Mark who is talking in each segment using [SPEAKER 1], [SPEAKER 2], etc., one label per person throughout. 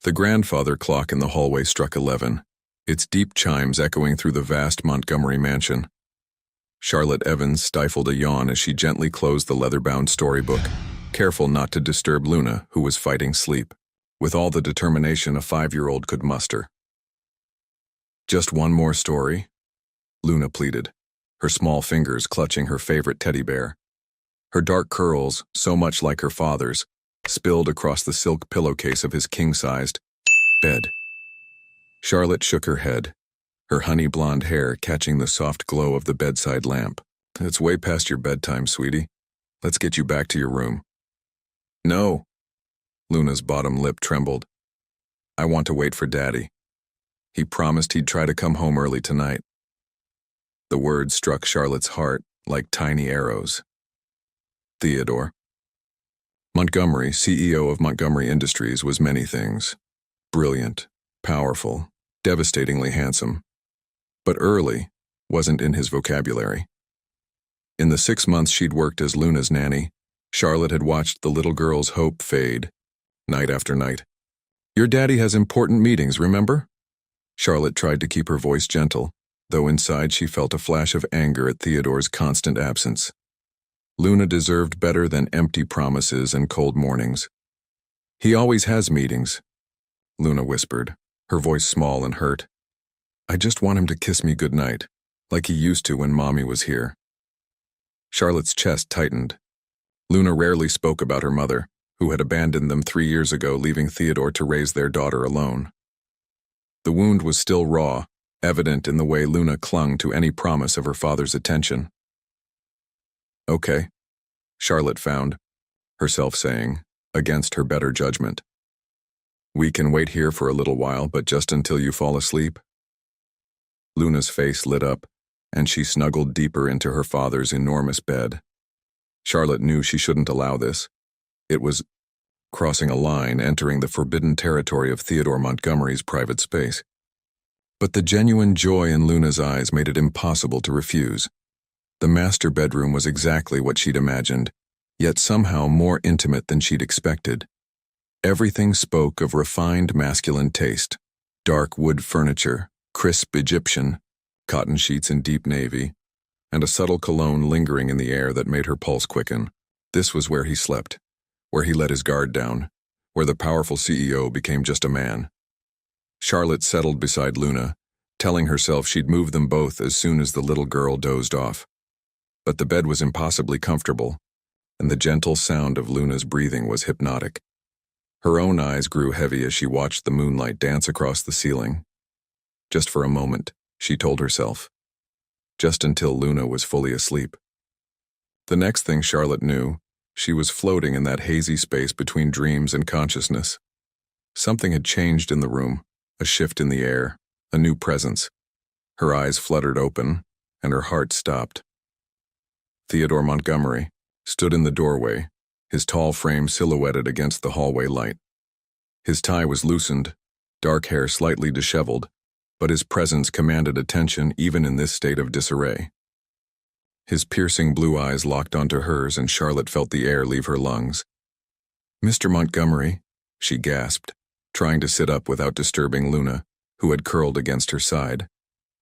[SPEAKER 1] The grandfather clock in the hallway struck 11, its deep chimes echoing through the vast Montgomery mansion. Charlotte Evans stifled a yawn as she gently closed the leather-bound storybook, careful not to disturb Luna, who was fighting sleep, with all the determination a 5-year-old could muster. "Just one more story?" Luna pleaded, her small fingers clutching her favorite teddy bear. Her dark curls, so much like her father's, spilled across the silk pillowcase of his king-sized bed. Charlotte shook her head, her honey blonde hair catching the soft glow of the bedside lamp. "It's way past your bedtime, sweetie. Let's get you back to your room." "No." Luna's bottom lip trembled. "I want to wait for Daddy. He promised he'd try to come home early tonight." The words struck Charlotte's heart like tiny arrows. Theodore. Montgomery, CEO of Montgomery Industries, was many things. Brilliant, powerful, devastatingly handsome. But early wasn't in his vocabulary. In the 6 months she'd worked as Luna's nanny, Charlotte had watched the little girl's hope fade, night after night. "Your daddy has important meetings, remember?" Charlotte tried to keep her voice gentle, though inside she felt a flash of anger at Theodore's constant absence. Luna deserved better than empty promises and cold mornings. "He always has meetings," Luna whispered, her voice small and hurt. "I just want him to kiss me goodnight, like he used to when Mommy was here." Charlotte's chest tightened. Luna rarely spoke about her mother, who had abandoned them 3 years ago, leaving Theodore to raise their daughter alone. The wound was still raw, evident in the way Luna clung to any promise of her father's attention. "Okay," Charlotte found herself saying, against her better judgment. "We can wait here for a little while, but just until you fall asleep." Luna's face lit up, and she snuggled deeper into her father's enormous bed. Charlotte knew she shouldn't allow this. It was crossing a line, entering the forbidden territory of Theodore Montgomery's private space. But the genuine joy in Luna's eyes made it impossible to refuse. The master bedroom was exactly what she'd imagined, yet somehow more intimate than she'd expected. Everything spoke of refined masculine taste: dark wood furniture, crisp Egyptian, cotton sheets in deep navy, and a subtle cologne lingering in the air that made her pulse quicken. This was where he slept, where he let his guard down, where the powerful CEO became just a man. Charlotte settled beside Luna, telling herself she'd move them both as soon as the little girl dozed off. But the bed was impossibly comfortable, and the gentle sound of Luna's breathing was hypnotic. Her own eyes grew heavy as she watched the moonlight dance across the ceiling. Just for a moment, she told herself. Just until Luna was fully asleep. The next thing Charlotte knew, she was floating in that hazy space between dreams and consciousness. Something had changed in the room, a shift in the air, a new presence. Her eyes fluttered open, and her heart stopped. Theodore Montgomery stood in the doorway, his tall frame silhouetted against the hallway light. His tie was loosened, dark hair slightly disheveled, but his presence commanded attention even in this state of disarray. His piercing blue eyes locked onto hers, and Charlotte felt the air leave her lungs. "Mr. Montgomery," she gasped, trying to sit up without disturbing Luna, who had curled against her side.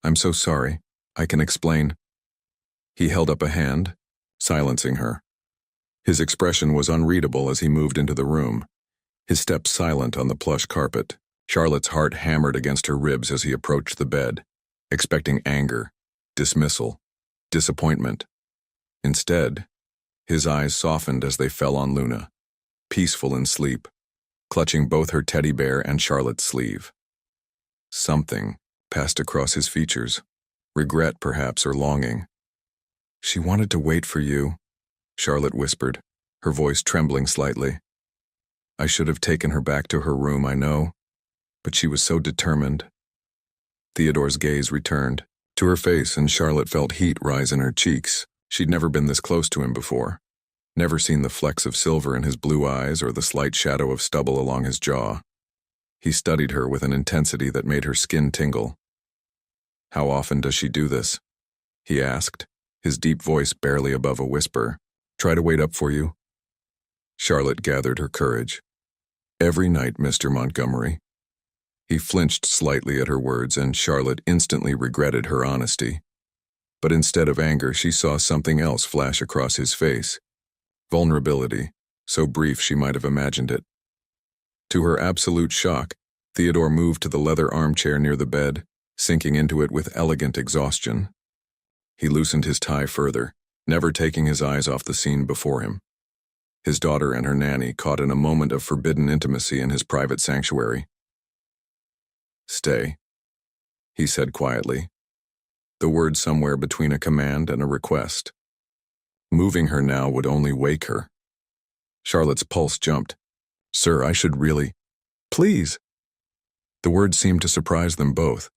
[SPEAKER 1] "I'm so sorry. I can explain." He held up a hand, silencing her. His expression was unreadable as he moved into the room, his steps silent on the plush carpet. Charlotte's heart hammered against her ribs as he approached the bed, expecting anger, dismissal, disappointment. Instead, his eyes softened as they fell on Luna, peaceful in sleep, clutching both her teddy bear and Charlotte's sleeve. Something passed across his features, regret perhaps, or longing. "She wanted to wait for you," Charlotte whispered, her voice trembling slightly. "I should have taken her back to her room, I know, but she was so determined." Theodore's gaze returned to her face, and Charlotte felt heat rise in her cheeks. She'd never been this close to him before, never seen the flecks of silver in his blue eyes or the slight shadow of stubble along his jaw. He studied her with an intensity that made her skin tingle. "How often does she do this?" he asked, his deep voice barely above a whisper. "Try to wait up for you?" Charlotte gathered her courage. "Every night, Mr. Montgomery. He flinched slightly at her words, and Charlotte instantly regretted her honesty. But instead of anger, she saw something else flash across his face. Vulnerability, so brief she might have imagined it. To her absolute shock, Theodore moved to the leather armchair near the bed, sinking into it with elegant exhaustion. He loosened his tie further, never taking his eyes off the scene before him. His daughter and her nanny caught in a moment of forbidden intimacy in his private sanctuary. "Stay," he said quietly, the word somewhere between a command and a request. Moving her now would only wake her. Charlotte's pulse jumped. "Sir, I should really—" "Please." The word seemed to surprise them both.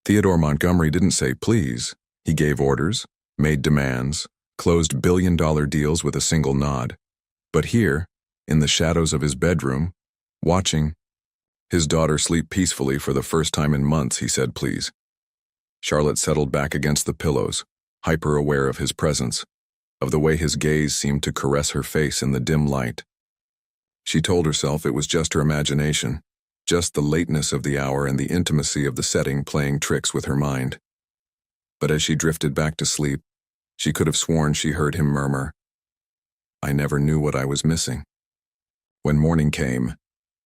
[SPEAKER 1] Theodore Montgomery didn't say please. He gave orders, made demands, closed billion-dollar deals with a single nod. But here, in the shadows of his bedroom, watching his daughter sleep peacefully for the first time in months, he said please. Charlotte settled back against the pillows, hyper-aware of his presence, of the way his gaze seemed to caress her face in the dim light. She told herself it was just her imagination, just the lateness of the hour and the intimacy of the setting playing tricks with her mind. But as she drifted back to sleep, she could have sworn she heard him murmur, "I never knew what I was missing." When morning came,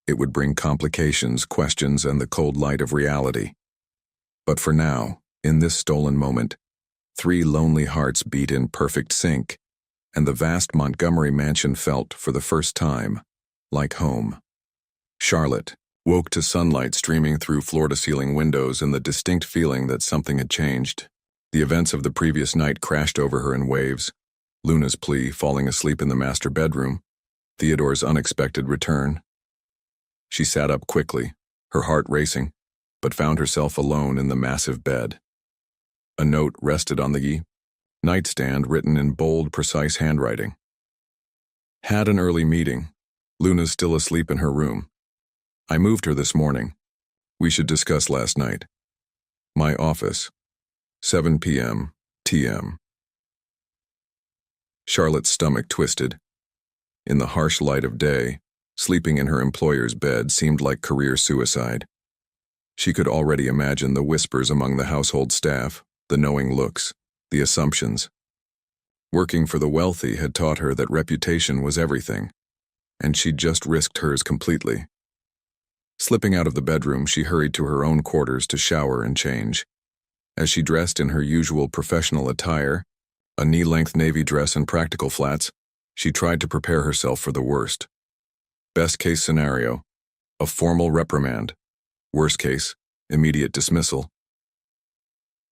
[SPEAKER 1] it would bring complications, questions, and the cold light of reality. But for now, in this stolen moment, 3 lonely hearts beat in perfect sync, and the vast Montgomery mansion felt, for the first time, like home. Charlotte woke to sunlight streaming through floor-to-ceiling windows and the distinct feeling that something had changed. The events of the previous night crashed over her in waves. Luna's plea, falling asleep in the master bedroom, Theodore's unexpected return. She sat up quickly, her heart racing, but found herself alone in the massive bed. A note rested on the nightstand, written in bold, precise handwriting. "Had an early meeting. Luna's still asleep in her room. I moved her this morning. We should discuss last night. My office. 7 p.m. TM." Charlotte's stomach twisted. In the harsh light of day, sleeping in her employer's bed seemed like career suicide. She could already imagine the whispers among the household staff, the knowing looks, the assumptions. Working for the wealthy had taught her that reputation was everything, and she'd just risked hers completely. Slipping out of the bedroom, she hurried to her own quarters to shower and change. As she dressed in her usual professional attire, a knee-length navy dress and practical flats, she tried to prepare herself for the worst. Best-case scenario, a formal reprimand. Worst case, immediate dismissal.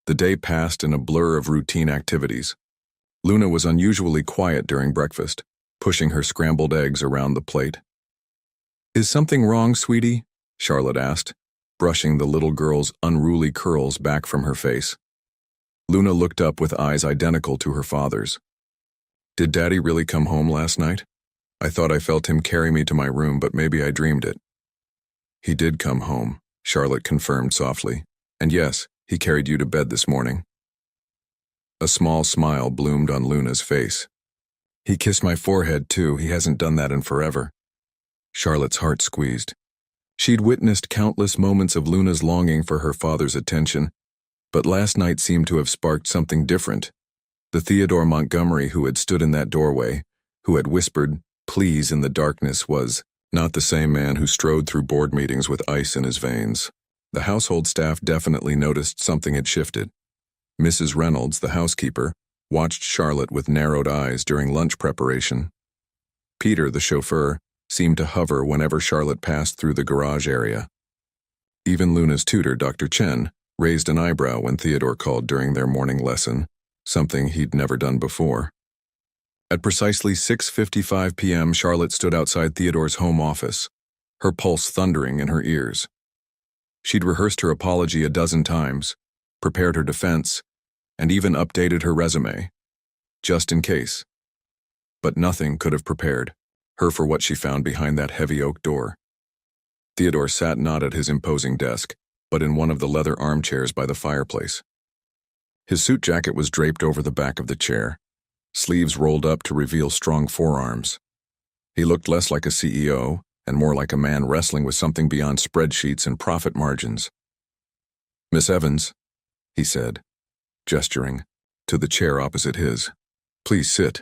[SPEAKER 1] The day passed in a blur of routine activities. Luna was unusually quiet during breakfast, pushing her scrambled eggs around the plate. "Is something wrong, sweetie?" Charlotte asked, brushing the little girl's unruly curls back from her face. Luna looked up with eyes identical to her father's. "Did Daddy really come home last night? I thought I felt him carry me to my room, but maybe I dreamed it." "He did come home," Charlotte confirmed softly. "And yes, he carried you to bed this morning." A small smile bloomed on Luna's face. "He kissed my forehead, too. He hasn't done that in forever." Charlotte's heart squeezed. She'd witnessed countless moments of Luna's longing for her father's attention, but last night seemed to have sparked something different. The Theodore Montgomery who had stood in that doorway, who had whispered please in the darkness, was not the same man who strode through board meetings with ice in his veins. The household staff definitely noticed something had shifted. Mrs. Reynolds, the housekeeper, watched Charlotte with narrowed eyes during lunch preparation. Peter, the chauffeur, seemed to hover whenever Charlotte passed through the garage area. Even Luna's tutor, Dr. Chen, raised an eyebrow when Theodore called during their morning lesson, something he'd never done before. At precisely 6:55 p.m., Charlotte stood outside Theodore's home office, her pulse thundering in her ears. She'd rehearsed her apology a dozen times, prepared her defense, and even updated her resume, just in case. But nothing could have prepared her for what she found behind that heavy oak door. Theodore sat not at his imposing desk, but in one of the leather armchairs by the fireplace. His suit jacket was draped over the back of the chair, sleeves rolled up to reveal strong forearms. He looked less like a CEO and more like a man wrestling with something beyond spreadsheets and profit margins. "Miss Evans," he said, gesturing to the chair opposite his. "Please sit."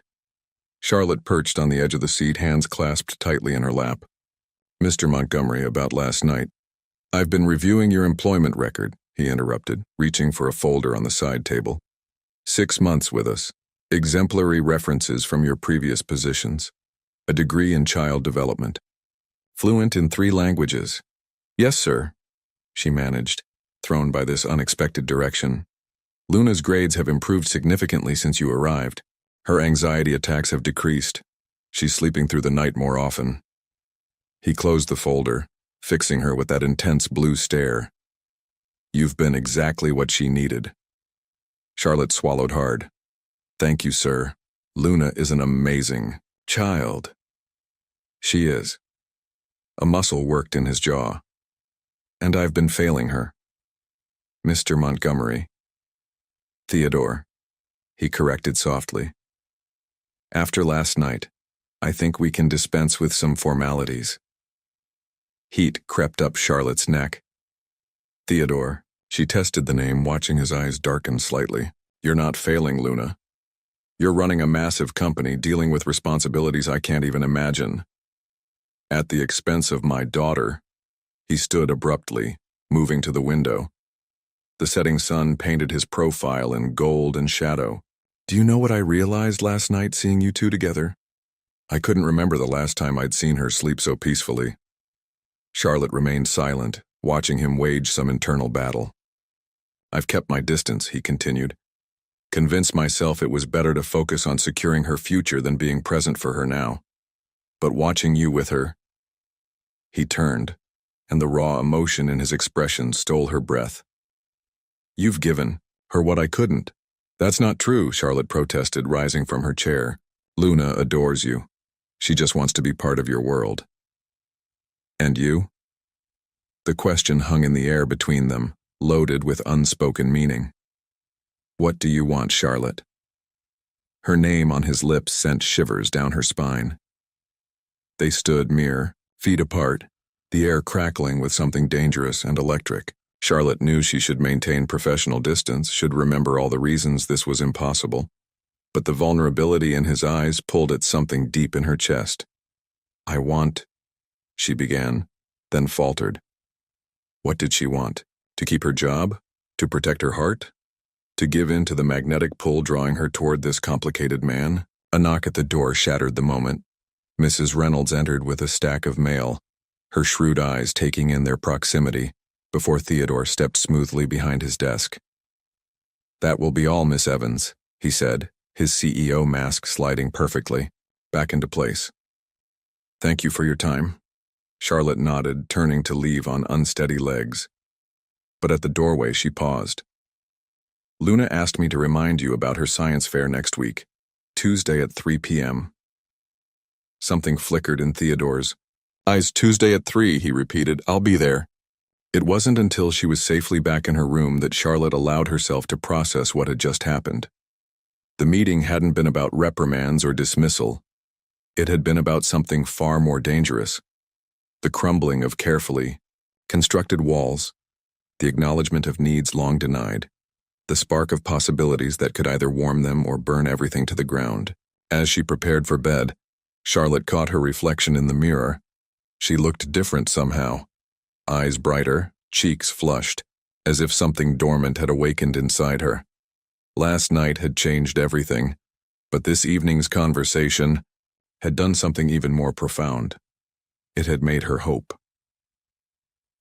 [SPEAKER 1] Charlotte perched on the edge of the seat, hands clasped tightly in her lap. "Mr. Montgomery, about last night." "I've been reviewing your employment record," he interrupted, reaching for a folder on the side table. 6 months with us. Exemplary references from your previous positions. A degree in child development. Fluent in 3 languages. "Yes, sir," she managed, thrown by this unexpected direction. "Luna's grades have improved significantly since you arrived. Her anxiety attacks have decreased. She's sleeping through the night more often." He closed the folder, fixing her with that intense blue stare. "You've been exactly what she needed." Charlotte swallowed hard. "Thank you, sir. Luna is an amazing child." "She is." A muscle worked in his jaw. "And I've been failing her." "Mr. Montgomery." "Theodore," he corrected softly. "After last night, I think we can dispense with some formalities." Heat crept up Charlotte's neck. "Theodore," she tested the name, watching his eyes darken slightly. "You're not failing, Luna. You're running a massive company, dealing with responsibilities I can't even imagine. At the expense of my daughter." He stood abruptly, moving to the window. The setting sun painted his profile in gold and shadow. "Do you know what I realized last night seeing you two together? I couldn't remember the last time I'd seen her sleep so peacefully." Charlotte remained silent, watching him wage some internal battle. "I've kept my distance," he continued. "Convinced myself it was better to focus on securing her future than being present for her now. But watching you with her..." He turned, and the raw emotion in his expression stole her breath. "You've given her what I couldn't." "That's not true," Charlotte protested, rising from her chair. "Luna adores you. She just wants to be part of your world." "And you?" The question hung in the air between them, loaded with unspoken meaning. "What do you want, Charlotte?" Her name on his lips sent shivers down her spine. They stood mere feet apart, the air crackling with something dangerous and electric. Charlotte knew she should maintain professional distance, should remember all the reasons this was impossible. But the vulnerability in his eyes pulled at something deep in her chest. "I want," she began, then faltered. What did she want? To keep her job? To protect her heart? To give in to the magnetic pull drawing her toward this complicated man? A knock at the door shattered the moment. Mrs. Reynolds entered with a stack of mail, her shrewd eyes taking in their proximity, before Theodore stepped smoothly behind his desk. "That will be all, Miss Evans," he said, his CEO mask sliding perfectly back into place. "Thank you for your time." Charlotte nodded, turning to leave on unsteady legs. But at the doorway she paused. "Luna asked me to remind you about her science fair next week, Tuesday at 3 p.m. Something flickered in Theodore's eyes. "Tuesday at 3, he repeated. "I'll be there." It wasn't until she was safely back in her room that Charlotte allowed herself to process what had just happened. The meeting hadn't been about reprimands or dismissal. It had been about something far more dangerous. The crumbling of carefully constructed walls, the acknowledgement of needs long denied, the spark of possibilities that could either warm them or burn everything to the ground. As she prepared for bed, Charlotte caught her reflection in the mirror. She looked different somehow. Eyes brighter, cheeks flushed, as if something dormant had awakened inside her. Last night had changed everything, but this evening's conversation had done something even more profound. It had made her hope.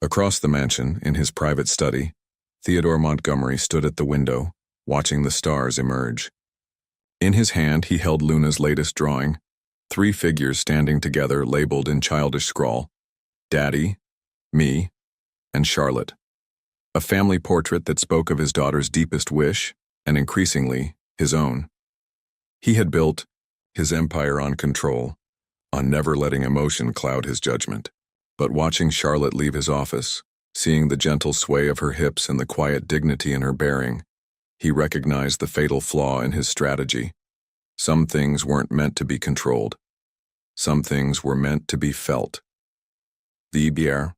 [SPEAKER 1] Across the mansion, in his private study, Theodore Montgomery stood at the window, watching the stars emerge. In his hand he held Luna's latest drawing, 3 figures standing together labeled in childish scrawl, Daddy, me, and Charlotte. A family portrait that spoke of his daughter's deepest wish, and increasingly, his own. He had built his empire on control, on never letting emotion cloud his judgment. But watching Charlotte leave his office, seeing the gentle sway of her hips and the quiet dignity in her bearing, he recognized the fatal flaw in his strategy. Some things weren't meant to be controlled. Some things were meant to be felt. The BILLIONAIRE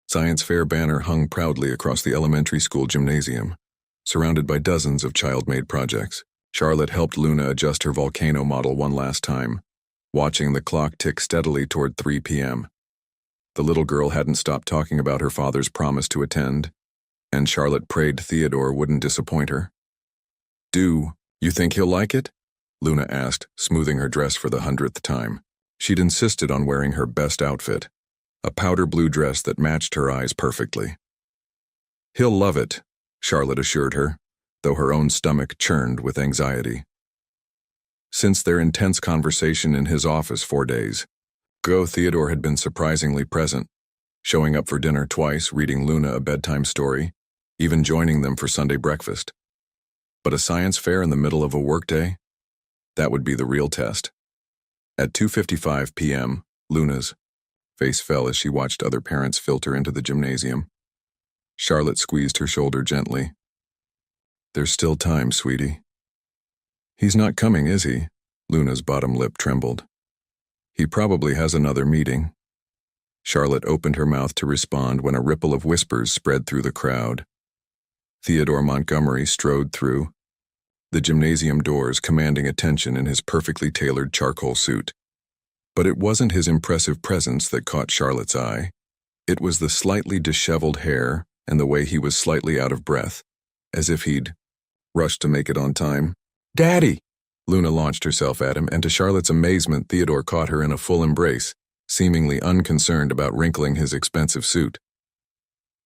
[SPEAKER 1] science fair banner hung proudly across the elementary school gymnasium, surrounded by dozens of child-made projects. Charlotte helped Luna adjust her volcano model one last time, watching the clock tick steadily toward 3 p.m. The little girl hadn't stopped talking about her father's promise to attend, and Charlotte prayed Theodore wouldn't disappoint her. "Do you think he'll like it?" Luna asked, smoothing her dress for the 100th time. She'd insisted on wearing her best outfit, a powder blue dress that matched her eyes perfectly. "He'll love it," Charlotte assured her, though her own stomach churned with anxiety. Since their intense conversation in his office 4 days ago, Theodore had been surprisingly present, showing up for dinner twice, reading Luna a bedtime story, even joining them for Sunday breakfast. But a science fair in the middle of a workday? That would be the real test. At 2:55 p.m., Luna's face fell as she watched other parents filter into the gymnasium. Charlotte squeezed her shoulder gently. "There's still time, sweetie." "He's not coming, is he?" Luna's bottom lip trembled. "He probably has another meeting." Charlotte opened her mouth to respond when a ripple of whispers spread through the crowd. Theodore Montgomery strode through, the gymnasium doors commanding attention in his perfectly tailored charcoal suit. But it wasn't his impressive presence that caught Charlotte's eye. It was the slightly disheveled hair and the way he was slightly out of breath, as if he'd rushed to make it on time. "Daddy!" Luna launched herself at him, and to Charlotte's amazement, Theodore caught her in a full embrace, seemingly unconcerned about wrinkling his expensive suit.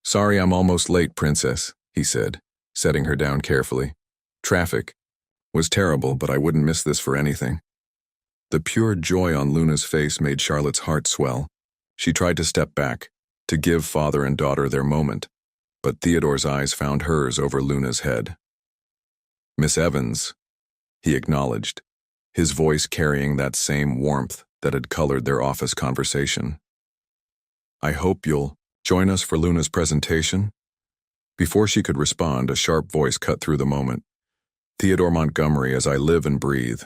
[SPEAKER 1] "Sorry I'm almost late, princess," he said, setting her down carefully. "Traffic was terrible, but I wouldn't miss this for anything." The pure joy on Luna's face made Charlotte's heart swell. She tried to step back, to give father and daughter their moment, but Theodore's eyes found hers over Luna's head. "Miss Evans," he acknowledged, his voice carrying that same warmth that had colored their office conversation. "I hope you'll join us for Luna's presentation." Before she could respond, a sharp voice cut through the moment. "Theodore Montgomery, as I live and breathe."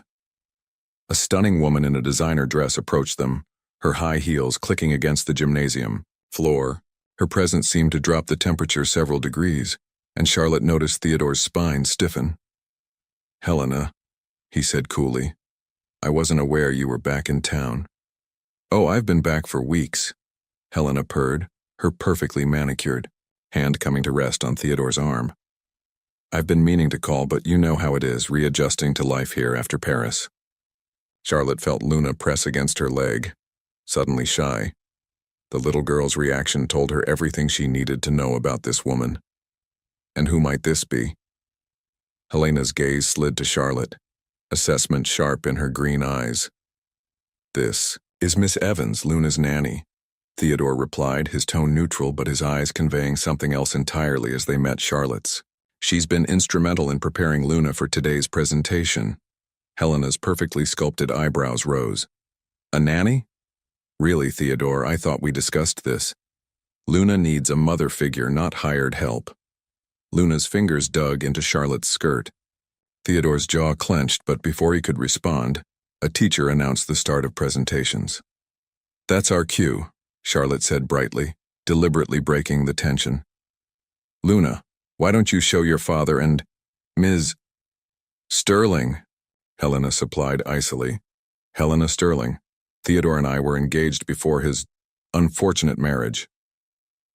[SPEAKER 1] A stunning woman in a designer dress approached them, her high heels clicking against the gymnasium floor. Her presence seemed to drop the temperature several degrees, and Charlotte noticed Theodore's spine stiffen. "Helena," he said coolly, "I wasn't aware you were back in town." "Oh, I've been back for weeks," Helena purred, her perfectly manicured hand coming to rest on Theodore's arm. "I've been meaning to call, but you know how it is, readjusting to life here after Paris." Charlotte felt Luna press against her leg, suddenly shy. The little girl's reaction told her everything she needed to know about this woman. And who might this be? Helena's gaze slid to Charlotte, assessment sharp in her green eyes. "This is Miss Evans, Luna's nanny," Theodore replied, his tone neutral but his eyes conveying something else entirely as they met Charlotte's. "She's been instrumental in preparing Luna for today's presentation." Helena's perfectly sculpted eyebrows rose. "A nanny? Really, Theodore, I thought we discussed this. Luna needs a mother figure, not hired help." Luna's fingers dug into Charlotte's skirt. Theodore's jaw clenched, but before he could respond, a teacher announced the start of presentations. "That's our cue," Charlotte said brightly, deliberately breaking the tension. "Luna, why don't you show your father and Ms. Sterling?" Helena supplied icily. "Helena Sterling. Theodore and I were engaged before his unfortunate marriage."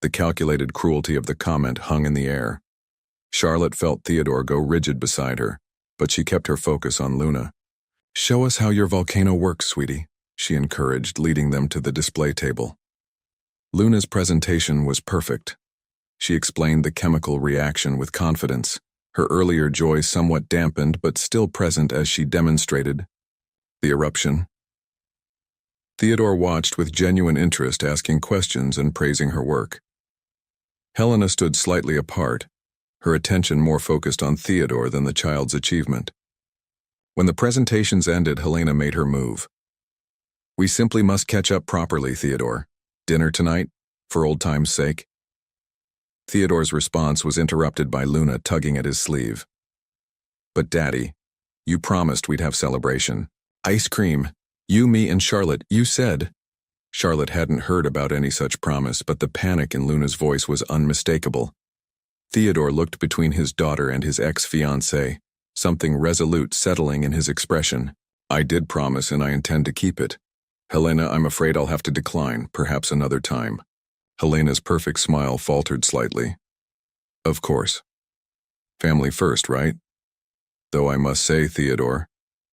[SPEAKER 1] The calculated cruelty of the comment hung in the air. Charlotte felt Theodore go rigid beside her, but she kept her focus on Luna. "Show us how your volcano works, sweetie," she encouraged, leading them to the display table. Luna's presentation was perfect. She explained the chemical reaction with confidence, her earlier joy somewhat dampened but still present as she demonstrated the eruption. Theodore watched with genuine interest, asking questions and praising her work. Helena stood slightly apart, her attention more focused on Theodore than the child's achievement. When the presentations ended, Helena made her move. "We simply must catch up properly, Theodore. Dinner tonight, for old time's sake?" Theodore's response was interrupted by Luna tugging at his sleeve. "But Daddy, you promised we'd have celebration. Ice cream. You, me, and Charlotte, you said." Charlotte hadn't heard about any such promise, but the panic in Luna's voice was unmistakable. Theodore looked between his daughter and his ex-fiancée, something resolute settling in his expression. I did promise and I intend to keep it. Helena, I'm afraid I'll have to decline, perhaps another time. Helena's perfect smile faltered slightly. Of course. Family first, right? Though I must say, Theodore,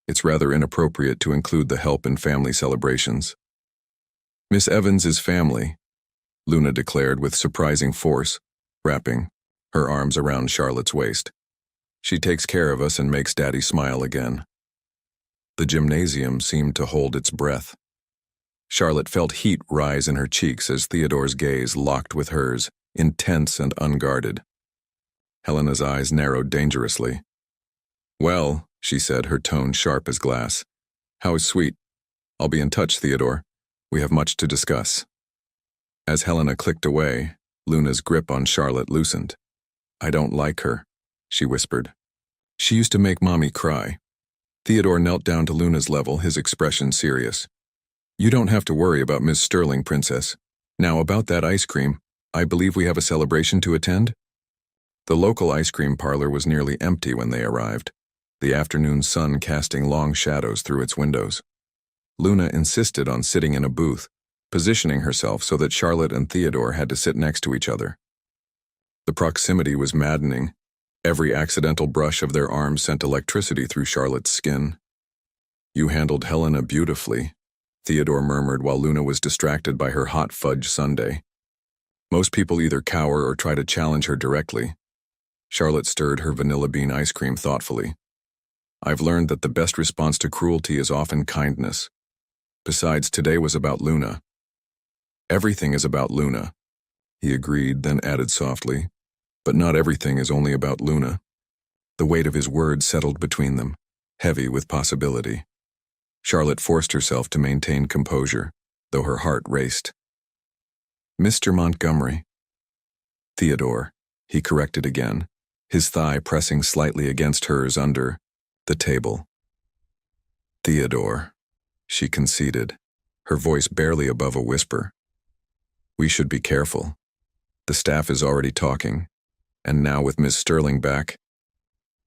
[SPEAKER 1] it's rather inappropriate to include the help in family celebrations. Miss Evans is family, Luna declared with surprising force, wrapping her arms around Charlotte's waist. She takes care of us and makes Daddy smile again. The gymnasium seemed to hold its breath. Charlotte felt heat rise in her cheeks as Theodore's gaze locked with hers, intense and unguarded. Helena's eyes narrowed dangerously. Well, she said, her tone sharp as glass. How is sweet? I'll be in touch, Theodore. We have much to discuss. As Helena clicked away, Luna's grip on Charlotte loosened. I don't like her, she whispered. She used to make Mommy cry. Theodore knelt down to Luna's level, his expression serious. You don't have to worry about Miss Sterling, Princess. Now about that ice cream, I believe we have a celebration to attend? The local ice cream parlor was nearly empty when they arrived, the afternoon sun casting long shadows through its windows. Luna insisted on sitting in a booth, positioning herself so that Charlotte and Theodore had to sit next to each other. The proximity was maddening. Every accidental brush of their arms sent electricity through Charlotte's skin. You handled Helena beautifully, Theodore murmured while Luna was distracted by her hot fudge sundae. Most people either cower or try to challenge her directly. Charlotte stirred her vanilla bean ice cream thoughtfully. I've learned that the best response to cruelty is often kindness. Besides, today was about Luna. Everything is about Luna, he agreed, then added softly. But not everything is only about Luna. The weight of his words settled between them, heavy with possibility. Charlotte forced herself to maintain composure, though her heart raced. Mr. Montgomery. Theodore, he corrected again, his thigh pressing slightly against hers under the table. Theodore, she conceded, her voice barely above a whisper. We should be careful. The staff is already talking. And now with Miss Sterling back,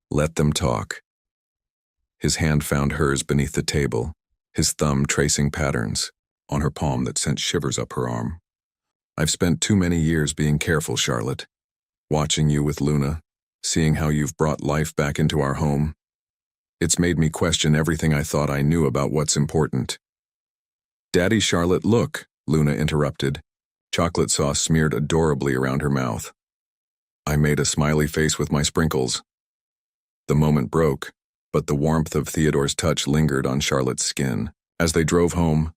[SPEAKER 1] let them talk. His hand found hers beneath the table, his thumb tracing patterns on her palm that sent shivers up her arm. I've spent too many years being careful, Charlotte. Watching you with Luna, seeing how you've brought life back into our home. It's made me question everything I thought I knew about what's important. Daddy, Charlotte, look, Luna interrupted, chocolate sauce smeared adorably around her mouth. I made a smiley face with my sprinkles. The moment broke, but the warmth of Theodore's touch lingered on Charlotte's skin. As they drove home,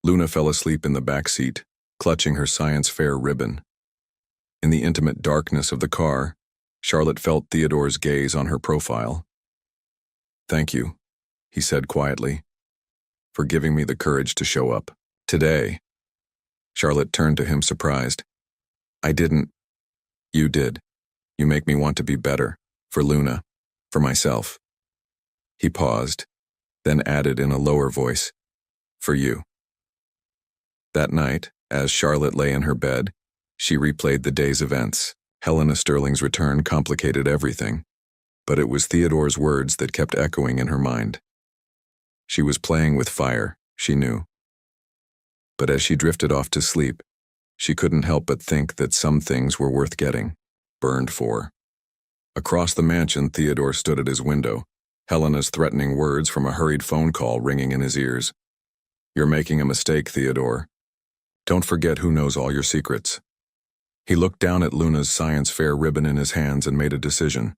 [SPEAKER 1] Luna fell asleep in the back seat, clutching her science fair ribbon. In the intimate darkness of the car, Charlotte felt Theodore's gaze on her profile. Thank you, he said quietly, for giving me the courage to show up. Today. Charlotte turned to him surprised. I didn't. You did. You make me want to be better, for Luna, for myself. He paused, then added in a lower voice, for you. That night, as Charlotte lay in her bed, she replayed the day's events. Helena Sterling's return complicated everything, but it was Theodore's words that kept echoing in her mind. She was playing with fire, she knew. But as she drifted off to sleep, she couldn't help but think that some things were worth getting burned for. Across the mansion, Theodore stood at his window, Helena's threatening words from a hurried phone call ringing in his ears. You're making a mistake, Theodore. Don't forget who knows all your secrets. He looked down at Luna's science fair ribbon in his hands and made a decision.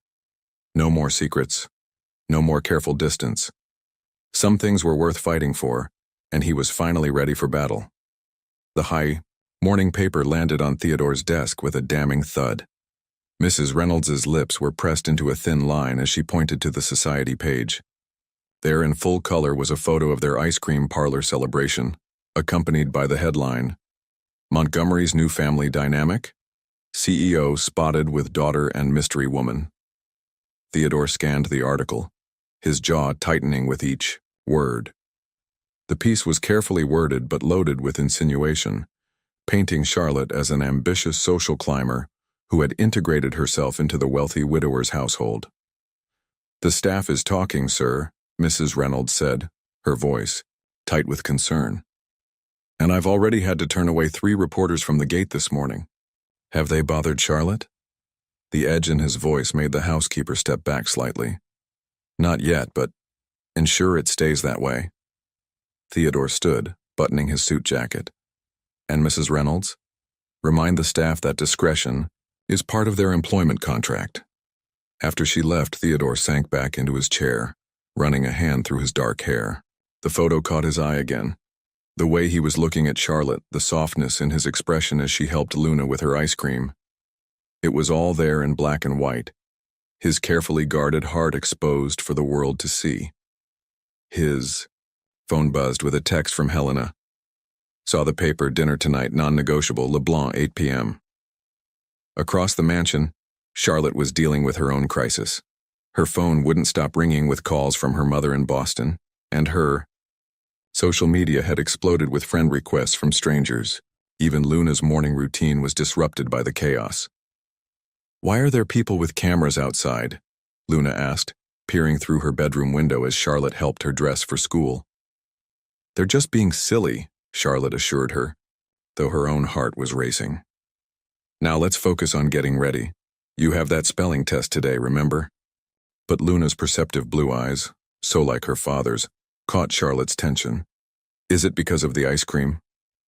[SPEAKER 1] No more secrets. No more careful distance. Some things were worth fighting for, and he was finally ready for battle. The high morning paper landed on Theodore's desk with a damning thud. Mrs. Reynolds's lips were pressed into a thin line as she pointed to the society page. There in full color was a photo of their ice cream parlor celebration, accompanied by the headline, Montgomery's New Family Dynamic? CEO spotted with daughter and mystery woman. Theodore scanned the article, his jaw tightening with each word. The piece was carefully worded but loaded with insinuation, painting Charlotte as an ambitious social climber who had integrated herself into the wealthy widower's household. "The staff is talking, sir," Mrs. Reynolds said, her voice tight with concern. "And I've already had to turn away 3 reporters from the gate this morning. Have they bothered Charlotte?" The edge in his voice made the housekeeper step back slightly. "Not yet, but ensure it stays that way." Theodore stood, buttoning his suit jacket. "And Mrs. Reynolds? Remind the staff that discretion is part of their employment contract." After she left, Theodore sank back into his chair, running a hand through his dark hair. The photo caught his eye again. The way he was looking at Charlotte, the softness in his expression as she helped Luna with her ice cream. It was all there in black and white, his carefully guarded heart exposed for the world to see. His phone buzzed with a text from Helena. "Saw the paper, dinner tonight, non-negotiable, LeBlanc, 8 p.m. Across the mansion, Charlotte was dealing with her own crisis. Her phone wouldn't stop ringing with calls from her mother in Boston, and her social media had exploded with friend requests from strangers. Even Luna's morning routine was disrupted by the chaos. "Why are there people with cameras outside?" Luna asked, peering through her bedroom window as Charlotte helped her dress for school. "They're just being silly," Charlotte assured her, though her own heart was racing. "Now let's focus on getting ready. You have that spelling test today, remember?" But Luna's perceptive blue eyes, so like her father's, caught Charlotte's tension. "Is it because of the ice cream?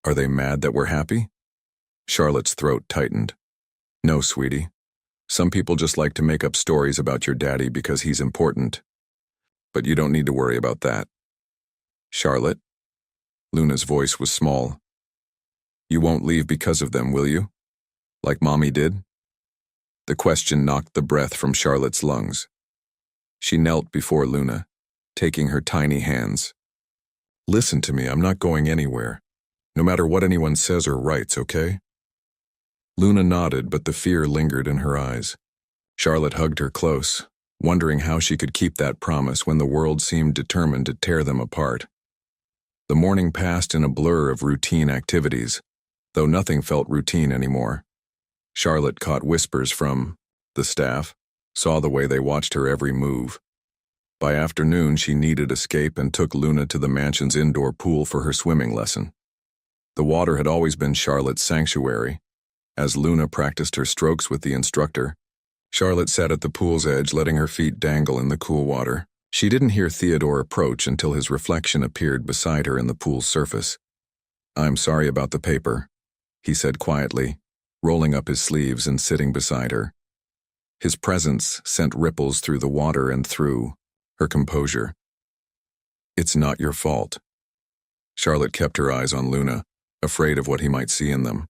[SPEAKER 1] Are they mad that we're happy?" Charlotte's throat tightened. "No, sweetie. Some people just like to make up stories about your daddy because he's important. But you don't need to worry about that." "Charlotte?" Luna's voice was small. "You won't leave because of them, will you? Like Mommy did?" The question knocked the breath from Charlotte's lungs. She knelt before Luna, taking her tiny hands. "Listen to me, I'm not going anywhere. No matter what anyone says or writes, okay?" Luna nodded, but the fear lingered in her eyes. Charlotte hugged her close, wondering how she could keep that promise when the world seemed determined to tear them apart. The morning passed in a blur of routine activities, though nothing felt routine anymore. Charlotte caught whispers from the staff, saw the way they watched her every move. By afternoon, she needed escape and took Luna to the mansion's indoor pool for her swimming lesson. The water had always been Charlotte's sanctuary. As Luna practiced her strokes with the instructor, Charlotte sat at the pool's edge, letting her feet dangle in the cool water. She didn't hear Theodore approach until his reflection appeared beside her in the pool's surface. "I'm sorry about the paper," he said quietly, rolling up his sleeves and sitting beside her. His presence sent ripples through the water and through her composure. "It's not your fault." Charlotte kept her eyes on Luna, afraid of what he might see in them.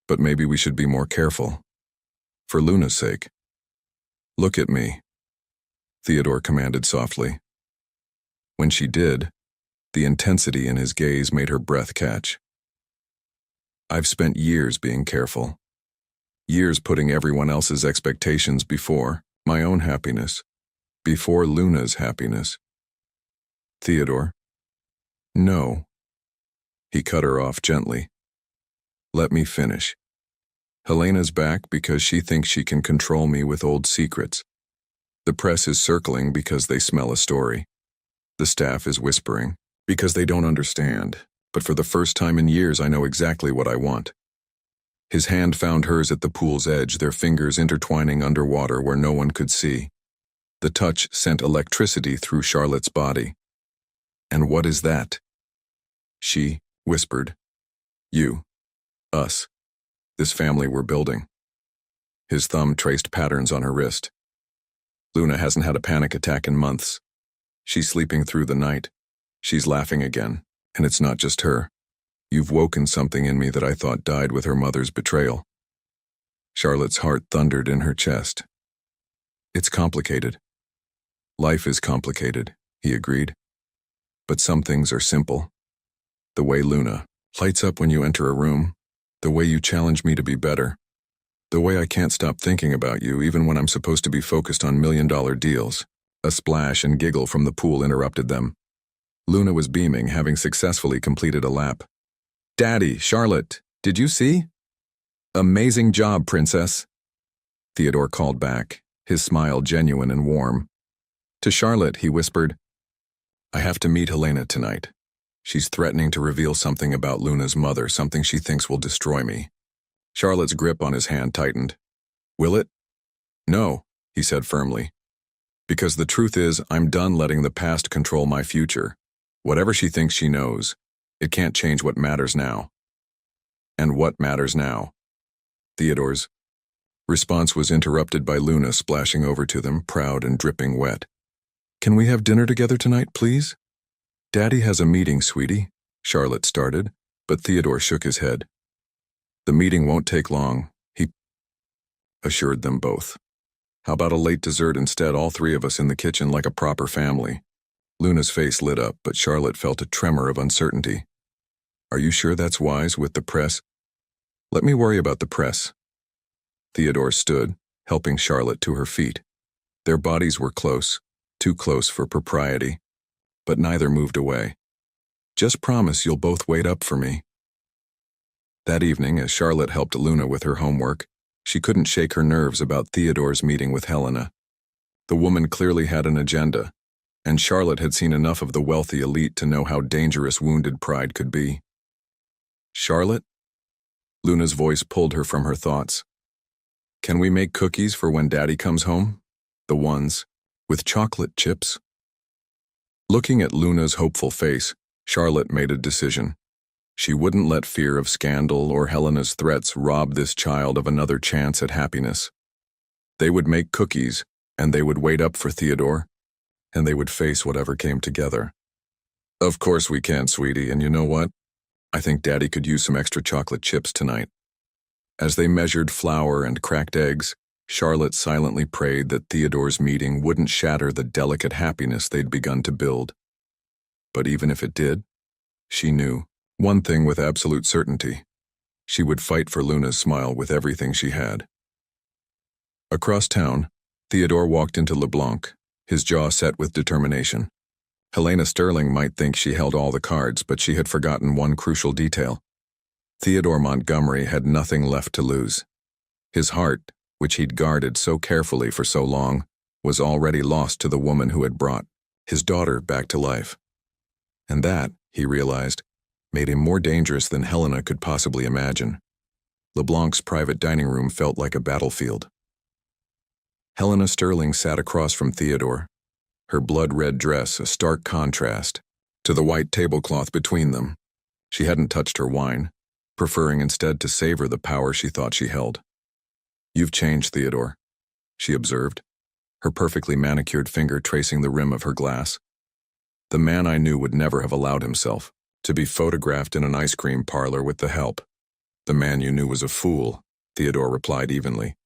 [SPEAKER 1] "But maybe we should be more careful. For Luna's sake." "Look at me," Theodore commanded softly. When she did, the intensity in his gaze made her breath catch. "I've spent years being careful. Years putting everyone else's expectations before my own happiness, before Luna's happiness." "Theodore?" "No." He cut her off gently. "Let me finish. Helena's back because she thinks she can control me with old secrets. The press is circling because they smell a story. The staff is whispering because they don't understand. But for the first time in years, I know exactly what I want." His hand found hers at the pool's edge, their fingers intertwining underwater where no one could see. The touch sent electricity through Charlotte's body. "And what is that?" She whispered. "You. Us. This family we're building." His thumb traced patterns on her wrist. "Luna hasn't had a panic attack in months. She's sleeping through the night. She's laughing again, and it's not just her. You've woken something in me that I thought died with her mother's betrayal." Charlotte's heart thundered in her chest. "It's complicated. Life is complicated," he agreed. "But some things are simple. The way Luna lights up when you enter a room, the way you challenge me to be better, the way I can't stop thinking about you even when I'm supposed to be focused on million-dollar deals." A splash and giggle from the pool interrupted them. Luna was beaming, having successfully completed a lap. "Daddy, Charlotte, did you see?" "Amazing job, princess," Theodore called back, his smile genuine and warm. To Charlotte, he whispered, "I have to meet Helena tonight. She's threatening to reveal something about Luna's mother, something she thinks will destroy me." Charlotte's grip on his hand tightened. "Will it?" "No," he said firmly. "Because the truth is, I'm done letting the past control my future. Whatever she thinks she knows, it can't change what matters now." "And what matters now?" Theodore's response was interrupted by Luna splashing over to them, proud and dripping wet. "Can we have dinner together tonight, please?" "Daddy has a meeting, sweetie," Charlotte started, but Theodore shook his head. "The meeting won't take long," he assured them both. "How about a late dessert instead, all three of us in the kitchen like a proper family?" Luna's face lit up, but Charlotte felt a tremor of uncertainty. "Are you sure that's wise with the press?" "Let me worry about the press." Theodore stood, helping Charlotte to her feet. Their bodies were close, too close for propriety, but neither moved away. "Just promise you'll both wait up for me." That evening, as Charlotte helped Luna with her homework, she couldn't shake her nerves about Theodore's meeting with Helena. The woman clearly had an agenda, and Charlotte had seen enough of the wealthy elite to know how dangerous wounded pride could be. "Charlotte?" Luna's voice pulled her from her thoughts. "Can we make cookies for when Daddy comes home? The ones with chocolate chips?" Looking at Luna's hopeful face, Charlotte made a decision. She wouldn't let fear of scandal or Helena's threats rob this child of another chance at happiness. They would make cookies, and they would wait up for Theodore, and they would face whatever came together. "Of course we can, sweetie, and you know what? I think Daddy could use some extra chocolate chips tonight." As they measured flour and cracked eggs, Charlotte silently prayed that Theodore's meeting wouldn't shatter the delicate happiness they'd begun to build. But even if it did, she knew one thing with absolute certainty: she would fight for Luna's smile with everything she had. Across town, Theodore walked into LeBlanc, his jaw set with determination. Helena Sterling might think she held all the cards, but she had forgotten one crucial detail. Theodore Montgomery had nothing left to lose. His heart, which he'd guarded so carefully for so long, was already lost to the woman who had brought his daughter back to life. And that, he realized, made him more dangerous than Helena could possibly imagine. LeBlanc's private dining room felt like a battlefield. Helena Sterling sat across from Theodore, her blood-red dress a stark contrast to the white tablecloth between them. She hadn't touched her wine, preferring instead to savor the power she thought she held. "You've changed, Theodore," she observed, her perfectly manicured finger tracing the rim of her glass. "The man I knew would never have allowed himself to be photographed in an ice cream parlor with the help." "The man you knew was a fool," Theodore replied evenly.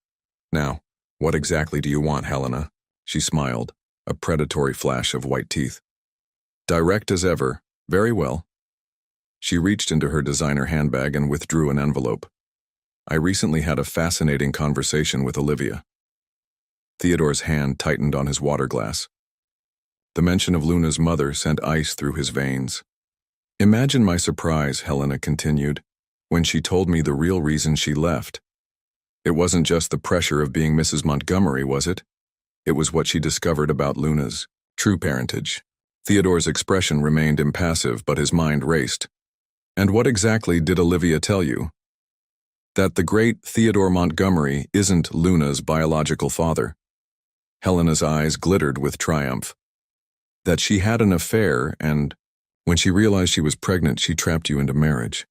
[SPEAKER 1] "Now, what exactly do you want, Helena?" She smiled, a predatory flash of white teeth. Direct as ever. "Very well." She reached into her designer handbag and withdrew an envelope. "I recently had a fascinating conversation with Olivia." Theodore's hand tightened on his water glass. The mention of Luna's mother sent ice through his veins. "Imagine my surprise," Helena continued, "when she told me the real reason she left. It wasn't just the pressure of being Mrs. Montgomery, was it? It was what she discovered about Luna's true parentage." Theodore's expression remained impassive, but his mind raced. "And what exactly did Olivia tell you?" "That the great Theodore Montgomery isn't Luna's biological father." Helena's eyes glittered with triumph. "That she had an affair, and when she realized she was pregnant, she trapped you into marriage.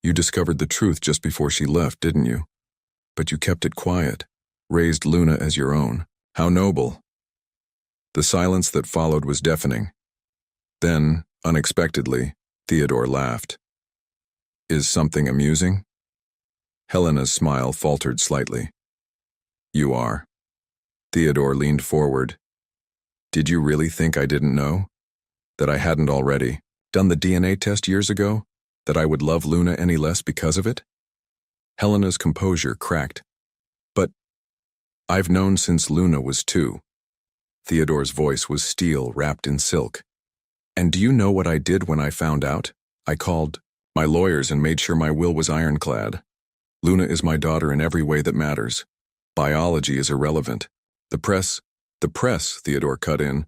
[SPEAKER 1] You discovered the truth just before she left, didn't you? But you kept it quiet, raised Luna as your own. How noble." The silence that followed was deafening. Then, unexpectedly, Theodore laughed. "Is something amusing?" Helena's smile faltered slightly. "You are." Theodore leaned forward. "Did you really think I didn't know? That I hadn't already done the DNA test years ago? That I would love Luna any less because of it?" Helena's composure cracked. "But I've known since Luna was 2. Theodore's voice was steel wrapped in silk. And do you know what I did when I found out? I called my lawyers and made sure my will was ironclad. Luna is my daughter in every way that matters. Biology is irrelevant. The press, Theodore cut in,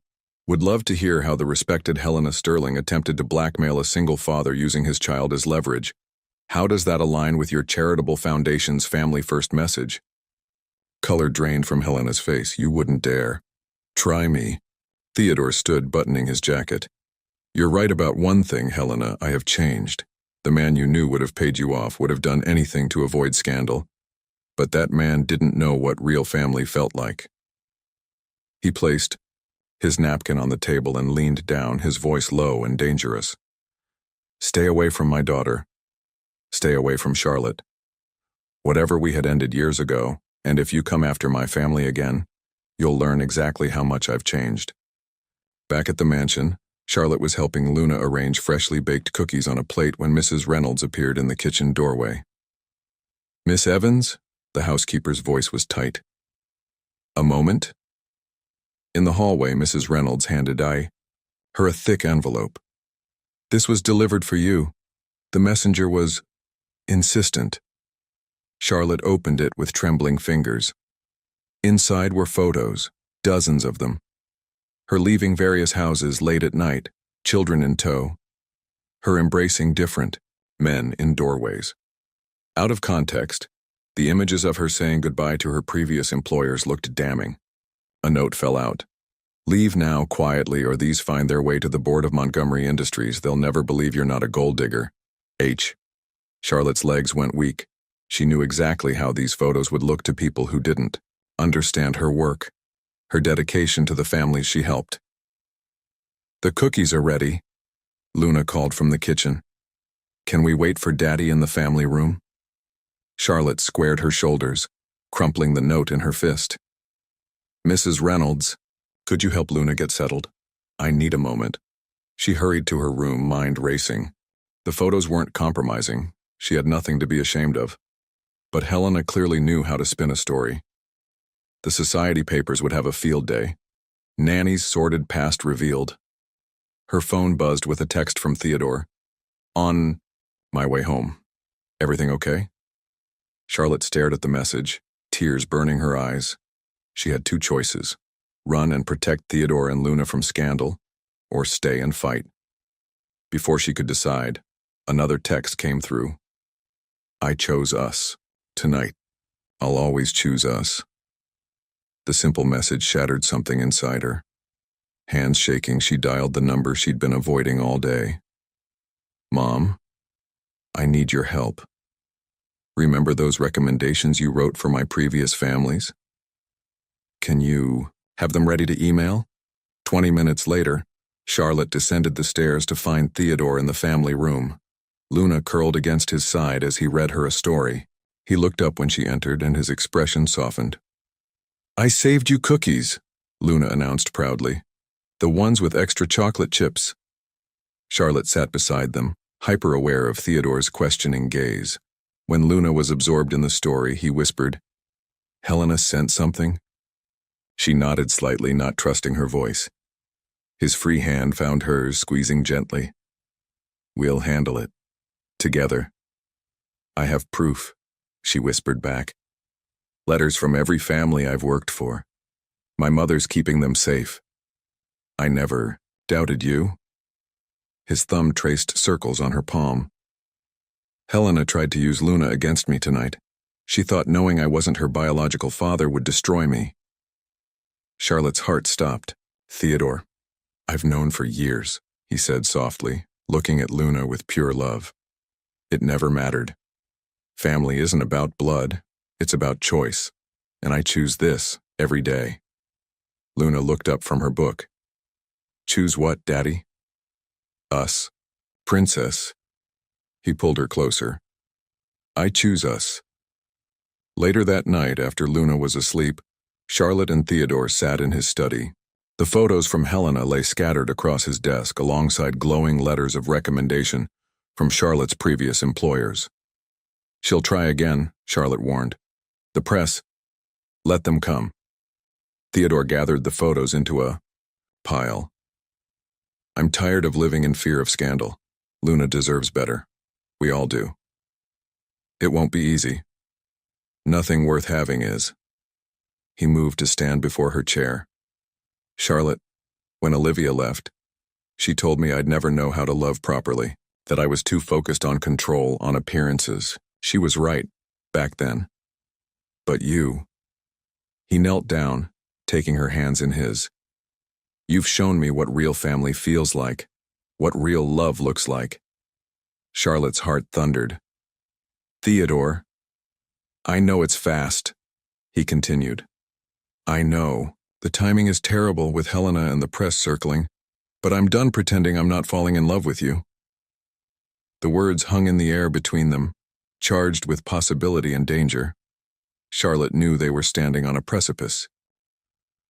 [SPEAKER 1] would love to hear how the respected Helena Sterling attempted to blackmail a single father using his child as leverage. How does that align with your charitable foundation's family first message? Color drained from Helena's face. You wouldn't dare. Try me. Theodore stood, buttoning his jacket. You're right about one thing, Helena. I have changed. The man you knew would have paid you off, would have done anything to avoid scandal. But that man didn't know what real family felt like. He placed his napkin on the table and leaned down, his voice low and dangerous. Stay away from my daughter. Stay away from Charlotte. Whatever we had ended years ago, and if you come after my family again, you'll learn exactly how much I've changed. Back at the mansion, Charlotte was helping Luna arrange freshly baked cookies on a plate when Mrs. Reynolds appeared in the kitchen doorway. Miss Evans? The housekeeper's voice was tight. A moment? In the hallway, Mrs. Reynolds handed her a thick envelope. This was delivered for you. The messenger was insistent. Charlotte opened it with trembling fingers. Inside were photos, dozens of them. Her leaving various houses late at night, children in tow. Her embracing different men in doorways. Out of context, the images of her saying goodbye to her previous employers looked damning. A note fell out. Leave now quietly or these find their way to the board of Montgomery Industries. They'll never believe you're not a gold digger. H. Charlotte's legs went weak. She knew exactly how these photos would look to people who didn't understand her work, her dedication to the families she helped. The cookies are ready, Luna called from the kitchen. Can we wait for Daddy in the family room? Charlotte squared her shoulders, crumpling the note in her fist. Mrs. Reynolds, could you help Luna get settled? I need a moment. She hurried to her room, mind racing. The photos weren't compromising. She had nothing to be ashamed of. But Helena clearly knew how to spin a story. The society papers would have a field day. Nanny's sordid past revealed. Her phone buzzed with a text from Theodore. On my way home. Everything okay? Charlotte stared at the message, tears burning her eyes. She had two choices. Run and protect Theodore and Luna from scandal, or stay and fight. Before she could decide, another text came through. I chose us. Tonight. I'll always choose us. The simple message shattered something inside her. Hands shaking, she dialed the number she'd been avoiding all day. Mom, I need your help. Remember those recommendations you wrote for my previous families? Can you have them ready to email? 20 minutes later, Charlotte descended the stairs to find Theodore in the family room. Luna curled against his side as he read her a story. He looked up when she entered and his expression softened. I saved you cookies, Luna announced proudly. The ones with extra chocolate chips. Charlotte sat beside them, hyper-aware of Theodore's questioning gaze. When Luna was absorbed in the story, he whispered, Helena sent something? She nodded slightly, not trusting her voice. His free hand found hers, squeezing gently. We'll handle it. Together. I have proof, she whispered back. Letters from every family I've worked for. My mother's keeping them safe. I never doubted you. His thumb traced circles on her palm. Helena tried to use Luna against me tonight. She thought knowing I wasn't her biological father would destroy me. Charlotte's heart stopped. Theodore, I've known for years, he said softly, looking at Luna with pure love. It never mattered. Family isn't about blood, it's about choice, and I choose this every day. Luna looked up from her book. Choose what, Daddy? Us. Princess. He pulled her closer. I choose us. Later that night, after Luna was asleep, Charlotte and Theodore sat in his study. The photos from Helena lay scattered across his desk alongside glowing letters of recommendation from Charlotte's previous employers. She'll try again, Charlotte warned. The press, let them come. Theodore gathered the photos into a pile. I'm tired of living in fear of scandal. Luna deserves better. We all do. It won't be easy. Nothing worth having is. He moved to stand before her chair. Charlotte, when Olivia left, she told me I'd never know how to love properly, that I was too focused on control, on appearances. She was right, back then. But you. He knelt down, taking her hands in his. You've shown me what real family feels like, what real love looks like. Charlotte's heart thundered. Theodore. I know it's fast, he continued. I know. The timing is terrible with Helena and the press circling, but I'm done pretending I'm not falling in love with you. The words hung in the air between them, charged with possibility and danger. Charlotte knew they were standing on a precipice.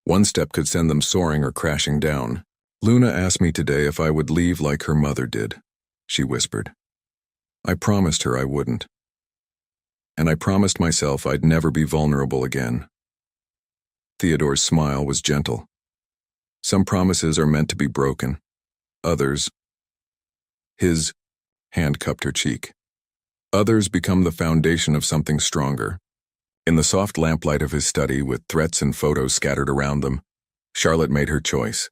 [SPEAKER 1] One step could send them soaring or crashing down. Luna asked me today if I would leave like her mother did, she whispered. I promised her I wouldn't. And I promised myself I'd never be vulnerable again. Theodore's smile was gentle. Some promises are meant to be broken. Others. His hand cupped her cheek. Others become the foundation of something stronger. In the soft lamplight of his study, with threats and photos scattered around them, Charlotte made her choice.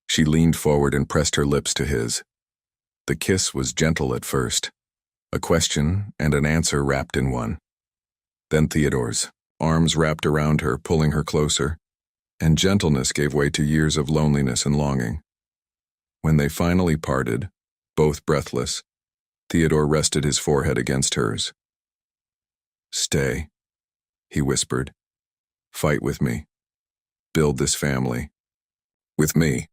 [SPEAKER 1] She leaned forward and pressed her lips to his. The kiss was gentle at first, a question and an answer wrapped in one. Then Theodore's, arms wrapped around her, pulling her closer, and gentleness gave way to years of loneliness and longing. When they finally parted, both breathless, Theodore rested his forehead against hers. Stay, he whispered. Fight with me. Build this family. With me.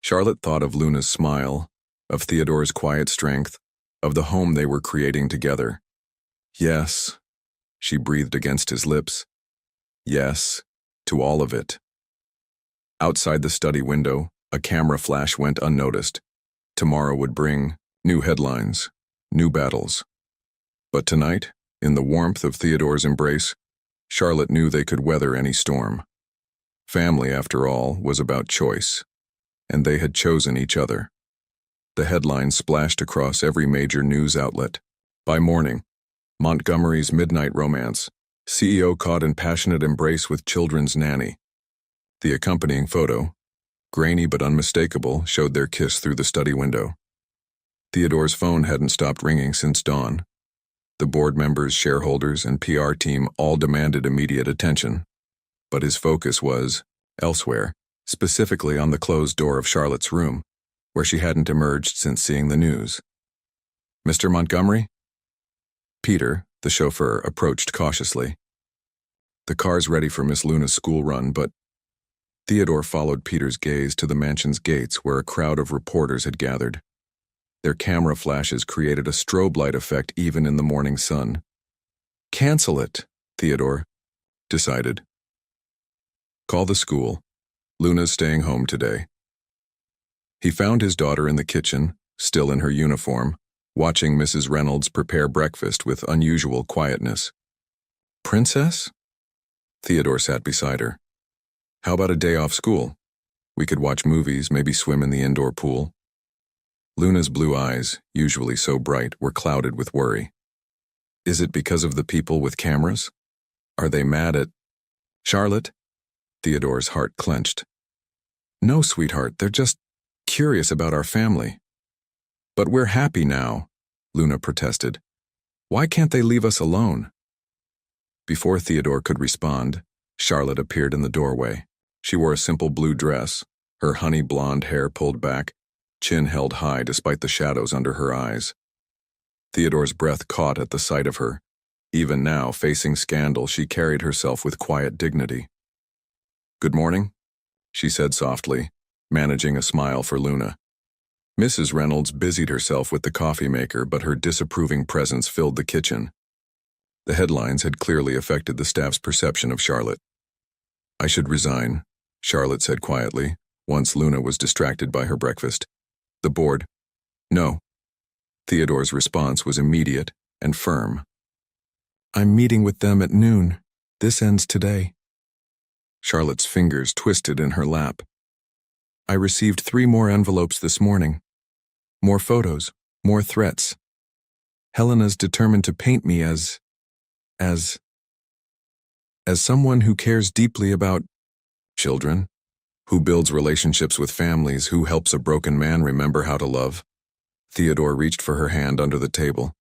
[SPEAKER 1] Charlotte thought of Luna's smile, of Theodore's quiet strength, of the home they were creating together. Yes, she breathed against his lips. Yes, to all of it. Outside the study window, a camera flash went unnoticed. Tomorrow would bring new headlines, new battles. But tonight, in the warmth of Theodore's embrace, Charlotte knew they could weather any storm. Family, after all, was about choice, and they had chosen each other. The headlines splashed across every major news outlet. By morning, Montgomery's midnight romance, CEO caught in passionate embrace with children's nanny. The accompanying photo, grainy but unmistakable, showed their kiss through the study window. Theodore's phone hadn't stopped ringing since dawn. The board members, shareholders, and PR team all demanded immediate attention. But his focus was elsewhere, specifically on the closed door of Charlotte's room, where she hadn't emerged since seeing the news. Mr. Montgomery? Peter, the chauffeur, approached cautiously. The car's ready for Miss Luna's school run, but Theodore followed Peter's gaze to the mansion's gates where a crowd of reporters had gathered. Their camera flashes created a strobe light effect even in the morning sun. Cancel it, Theodore decided. Call the school. Luna's staying home today. He found his daughter in the kitchen, still in her uniform, watching Mrs. Reynolds prepare breakfast with unusual quietness. Princess? Theodore sat beside her. How about a day off school? We could watch movies, maybe swim in the indoor pool. Luna's blue eyes, usually so bright, were clouded with worry. Is it because of the people with cameras? Are they mad at Charlotte? Theodore's heart clenched. No, sweetheart, they're just curious about our family. But we're happy now, Luna protested. Why can't they leave us alone? Before Theodore could respond, Charlotte appeared in the doorway. She wore a simple blue dress, her honey blonde hair pulled back, chin held high despite the shadows under her eyes. Theodore's breath caught at the sight of her. Even now, facing scandal, she carried herself with quiet dignity. Good morning, she said softly, managing a smile for Luna. Mrs. Reynolds busied herself with the coffee maker, but her disapproving presence filled the kitchen. The headlines had clearly affected the staff's perception of Charlotte. I should resign, Charlotte said quietly, once Luna was distracted by her breakfast. The board? No. Theodore's response was immediate and firm. I'm meeting with them at noon. This ends today. Charlotte's fingers twisted in her lap. I received 3 more envelopes this morning. More photos, more threats. Helena's determined to paint me as someone who cares deeply about children, who builds relationships with families, who helps a broken man remember how to love. Theodore reached for her hand under the table.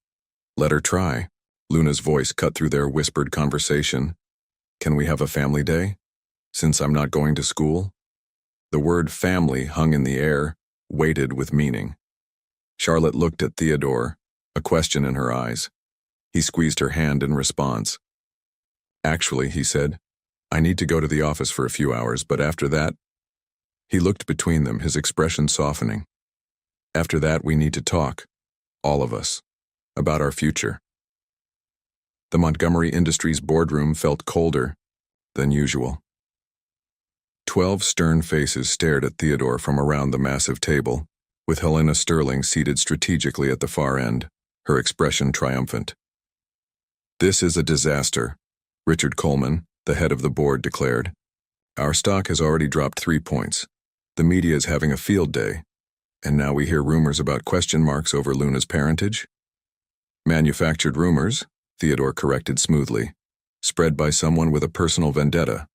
[SPEAKER 1] Let her try. Luna's voice cut through their whispered conversation. Can we have a family day? Since I'm not going to school? The word family hung in the air, weighted with meaning. Charlotte looked at Theodore, a question in her eyes. He squeezed her hand in response. Actually, he said, I need to go to the office for a few hours, but after that... He looked between them, his expression softening. After that, we need to talk, all of us, about our future. The Montgomery Industries boardroom felt colder than usual. 12 stern faces stared at Theodore from around the massive table, with Helena Sterling seated strategically at the far end, her expression triumphant. This is a disaster, Richard Coleman, the head of the board, declared. Our stock has already dropped 3 points. The media is having a field day, and now we hear rumors about question marks over Luna's parentage? Manufactured rumors, Theodore corrected smoothly, spread by someone with a personal vendetta.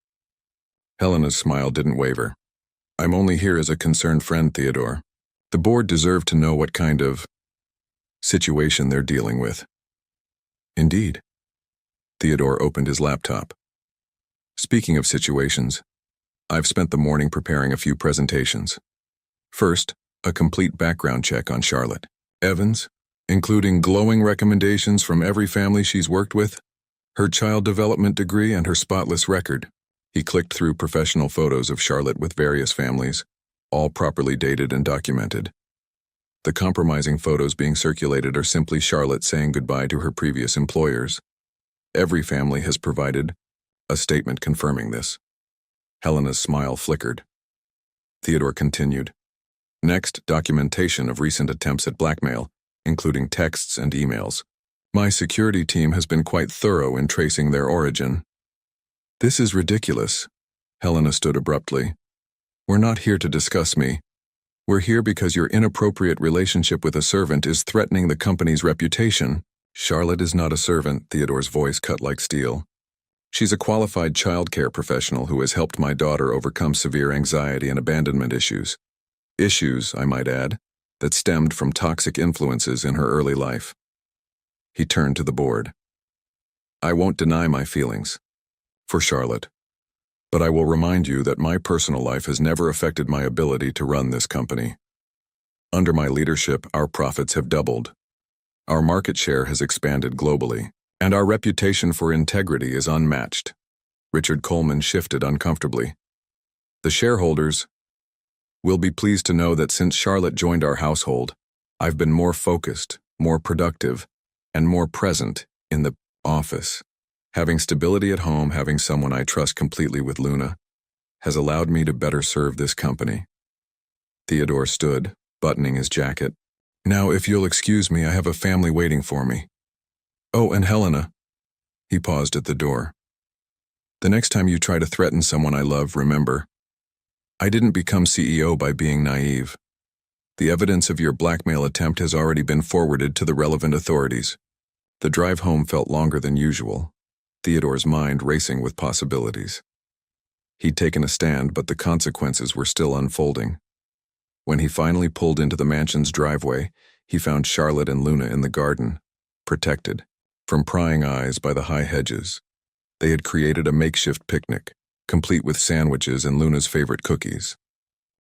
[SPEAKER 1] Helena's smile didn't waver. I'm only here as a concerned friend, Theodore. The board deserved to know what kind of situation they're dealing with. Indeed. Theodore opened his laptop. Speaking of situations, I've spent the morning preparing a few presentations. First, a complete background check on Charlotte Evans, including glowing recommendations from every family she's worked with, her child development degree, and her spotless record. He clicked through professional photos of Charlotte with various families, all properly dated and documented. The compromising photos being circulated are simply Charlotte saying goodbye to her previous employers. Every family has provided a statement confirming this. Helena's smile flickered. Theodore continued. Next, documentation of recent attempts at blackmail, including texts and emails. My security team has been quite thorough in tracing their origin. This is ridiculous. Helena stood abruptly. We're not here to discuss me. We're here because your inappropriate relationship with a servant is threatening the company's reputation. Charlotte is not a servant, Theodore's voice cut like steel. She's a qualified childcare professional who has helped my daughter overcome severe anxiety and abandonment issues. Issues, I might add, that stemmed from toxic influences in her early life. He turned to the board. I won't deny my feelings for Charlotte, but I will remind you that my personal life has never affected my ability to run this company. Under my leadership, our profits have doubled. Our market share has expanded globally, and our reputation for integrity is unmatched. Richard Coleman shifted uncomfortably. The shareholders will be pleased to know that since Charlotte joined our household, I've been more focused, more productive, and more present in the office. Having stability at home, having someone I trust completely with Luna, has allowed me to better serve this company. Theodore stood, buttoning his jacket. Now, if you'll excuse me, I have a family waiting for me. Oh, and Helena. He paused at the door. The next time you try to threaten someone I love, remember, I didn't become CEO by being naive. The evidence of your blackmail attempt has already been forwarded to the relevant authorities. The drive home felt longer than usual, Theodore's mind racing with possibilities. He'd taken a stand, but the consequences were still unfolding. When he finally pulled into the mansion's driveway, he found Charlotte and Luna in the garden, protected from prying eyes by the high hedges. They had created a makeshift picnic, complete with sandwiches and Luna's favorite cookies.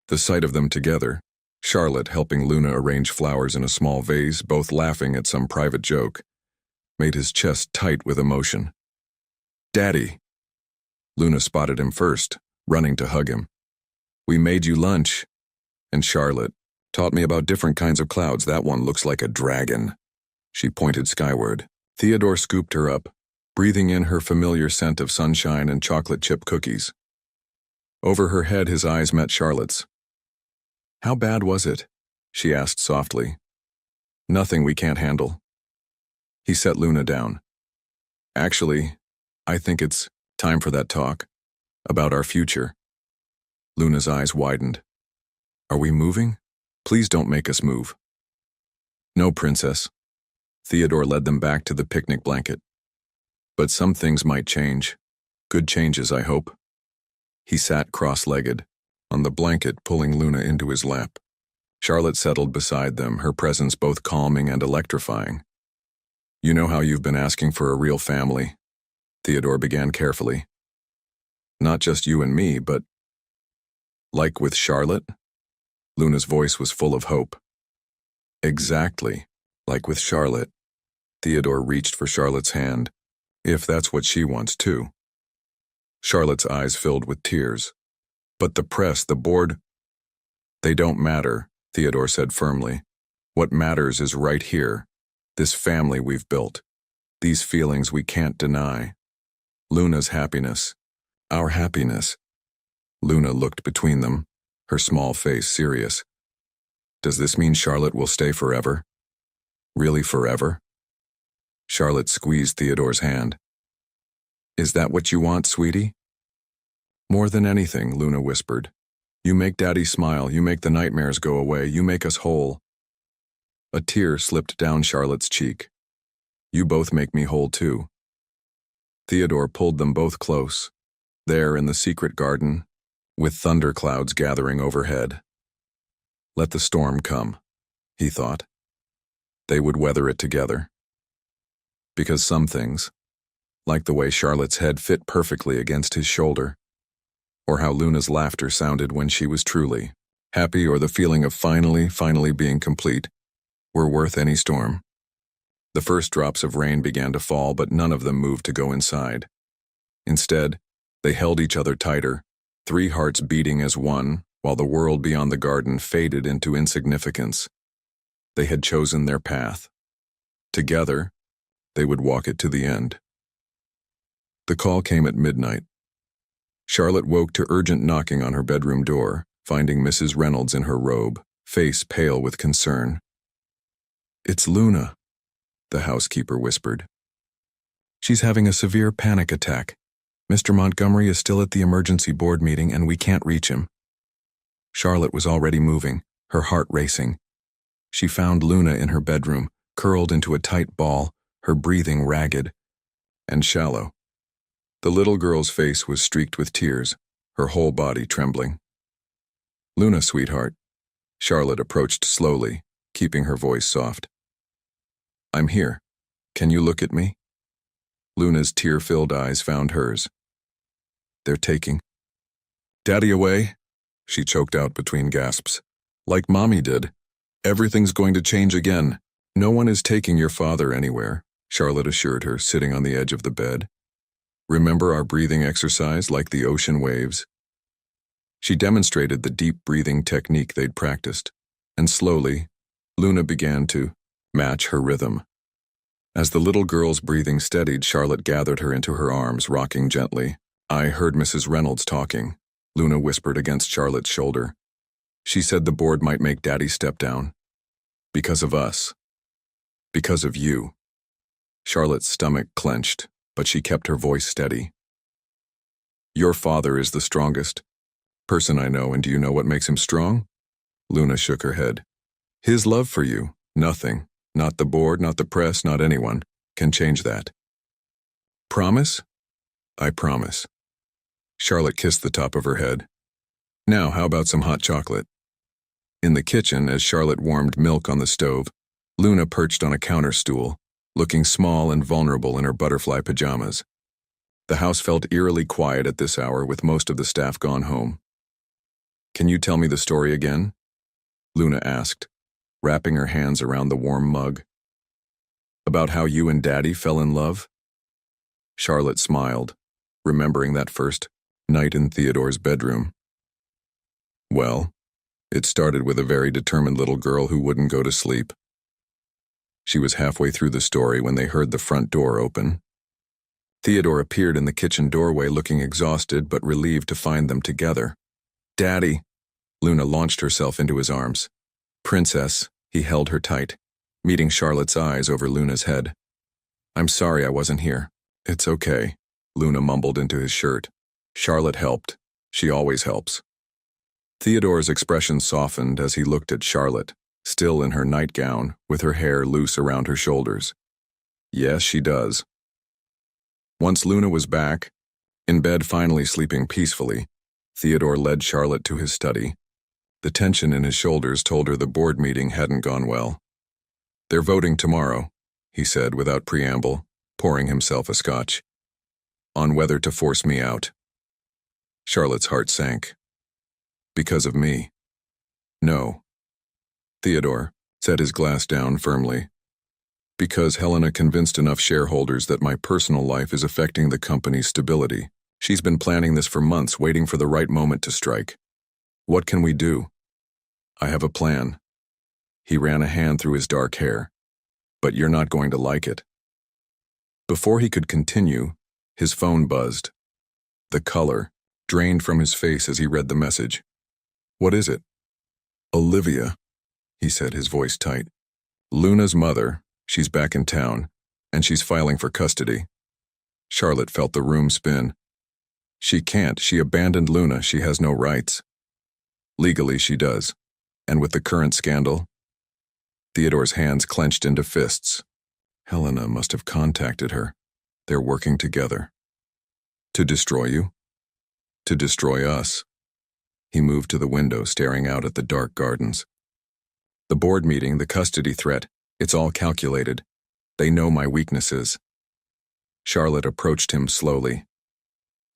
[SPEAKER 1] The sight of them together, Charlotte helping Luna arrange flowers in a small vase, both laughing at some private joke, made his chest tight with emotion. Daddy! Luna spotted him first, running to hug him. We made you lunch. And Charlotte taught me about different kinds of clouds. That one looks like a dragon. She pointed skyward. Theodore scooped her up, breathing in her familiar scent of sunshine and chocolate chip cookies. Over her head, his eyes met Charlotte's. How bad was it? She asked softly. Nothing we can't handle. He set Luna down. Actually, I think it's time for that talk about our future. Luna's eyes widened. Are we moving? Please don't make us move. No, princess. Theodore led them back to the picnic blanket. But some things might change. Good changes, I hope. He sat cross-legged, on the blanket, pulling Luna into his lap. Charlotte settled beside them, her presence both calming and electrifying. You know how you've been asking for a real family, Theodore began carefully. Not just you and me, but... Like with Charlotte? Luna's voice was full of hope. Exactly, like with Charlotte. Theodore reached for Charlotte's hand, if that's what she wants too. Charlotte's eyes filled with tears. But the press, the board... They don't matter, Theodore said firmly. What matters is right here, this family we've built, these feelings we can't deny. Luna's happiness, our happiness. Luna looked between them, her small face serious. Does this mean Charlotte will stay forever? Really forever? Charlotte squeezed Theodore's hand. Is that what you want, sweetie? More than anything, Luna whispered. You make Daddy smile, you make the nightmares go away, you make us whole. A tear slipped down Charlotte's cheek. You both make me whole too. Theodore pulled them both close, there in the secret garden, with thunderclouds gathering overhead. Let the storm come, he thought. They would weather it together. Because some things, like the way Charlotte's head fit perfectly against his shoulder, or how Luna's laughter sounded when she was truly happy, or the feeling of finally being complete, were worth any storm. The first drops of rain began to fall, but none of them moved to go inside. Instead, they held each other tighter, 3 hearts beating as one, while the world beyond the garden faded into insignificance. They had chosen their path. Together, they would walk it to the end. The call came at midnight. Charlotte woke to urgent knocking on her bedroom door, finding Mrs. Reynolds in her robe, face pale with concern. It's Luna, the housekeeper whispered. She's having a severe panic attack. Mr. Montgomery is still at the emergency board meeting and we can't reach him. Charlotte was already moving, her heart racing. She found Luna in her bedroom, curled into a tight ball, her breathing ragged and shallow. The little girl's face was streaked with tears, her whole body trembling. Luna, sweetheart. Charlotte approached slowly, keeping her voice soft. I'm here. Can you look at me? Luna's tear-filled eyes found hers. They're taking Daddy away, she choked out between gasps. Like Mommy did. Everything's going to change again. No one is taking your father anywhere, Charlotte assured her, sitting on the edge of the bed. Remember our breathing exercise like the ocean waves? She demonstrated the deep breathing technique they'd practiced, and slowly, Luna began to match her rhythm. As the little girl's breathing steadied, Charlotte gathered her into her arms, rocking gently. I heard Mrs. Reynolds talking, Luna whispered against Charlotte's shoulder. She said the board might make Daddy step down. Because of us. Because of you. Charlotte's stomach clenched, but she kept her voice steady. Your father is the strongest person I know, and do you know what makes him strong? Luna shook her head. His love for you. Nothing, not the board, not the press, not anyone, can change that. Promise? I promise. Charlotte kissed the top of her head. Now, how about some hot chocolate? In the kitchen, as Charlotte warmed milk on the stove, Luna perched on a counter stool, looking small and vulnerable in her butterfly pajamas. The house felt eerily quiet at this hour, with most of the staff gone home. Can you tell me the story again? Luna asked, wrapping her hands around the warm mug. About how you and Daddy fell in love? Charlotte smiled, remembering that first night in Theodore's bedroom. Well, it started with a very determined little girl who wouldn't go to sleep. She was halfway through the story when they heard the front door open. Theodore appeared in the kitchen doorway, looking exhausted but relieved to find them together. Daddy! Luna launched herself into his arms. Princess, he held her tight, meeting Charlotte's eyes over Luna's head. I'm sorry I wasn't here. It's okay, Luna mumbled into his shirt. Charlotte helped. She always helps. Theodore's expression softened as he looked at Charlotte, still in her nightgown, with her hair loose around her shoulders. Yes, she does. Once Luna was back, in bed finally sleeping peacefully, Theodore led Charlotte to his study. The tension in his shoulders told her the board meeting hadn't gone well. "They're voting tomorrow," he said without preamble, pouring himself a scotch, "on whether to force me out." Charlotte's heart sank. "Because of me?" "No." Theodore set his glass down firmly. "Because Helena convinced enough shareholders that my personal life is affecting the company's stability. She's been planning this for months, waiting for the right moment to strike. What can we do?" "I have a plan." He ran a hand through his dark hair. "But you're not going to like it." Before he could continue, his phone buzzed. The color drained from his face as he read the message. "What is it?" "Olivia," he said, his voice tight. "Luna's mother. She's back in town, and she's filing for custody." Charlotte felt the room spin. "She can't. She abandoned Luna. She has no rights." "Legally, she does. And with the current scandal?" Theodore's hands clenched into fists. "Helena must have contacted her. They're working together." "To destroy you?" "To destroy us." He moved to the window, staring out at the dark gardens. "The board meeting, the custody threat, it's all calculated. They know my weaknesses." Charlotte approached him slowly.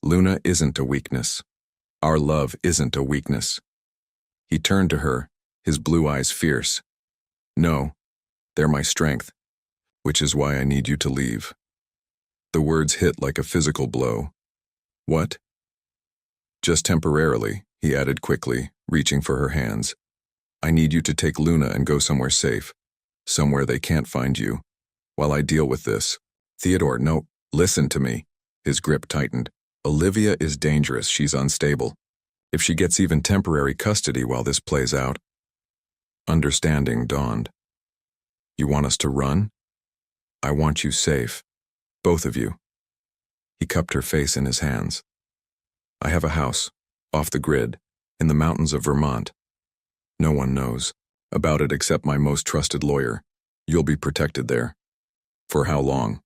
[SPEAKER 1] "Luna isn't a weakness. Our love isn't a weakness." He turned to her, his blue eyes fierce. "No, they're my strength, which is why I need you to leave." The words hit like a physical blow. "What?" "Just temporarily," he added quickly, reaching for her hands. "I need you to take Luna and go somewhere safe, somewhere they can't find you, while I deal with this." "Theodore, no, listen to me." His grip tightened. "Olivia is dangerous. She's unstable. If she gets even temporary custody while this plays out." Understanding dawned. "You want us to run?" "I want you safe. Both of you." He cupped her face in his hands. "I have a house, off the grid, in the mountains of Vermont. No one knows about it except my most trusted lawyer. You'll be protected there." "For how long?"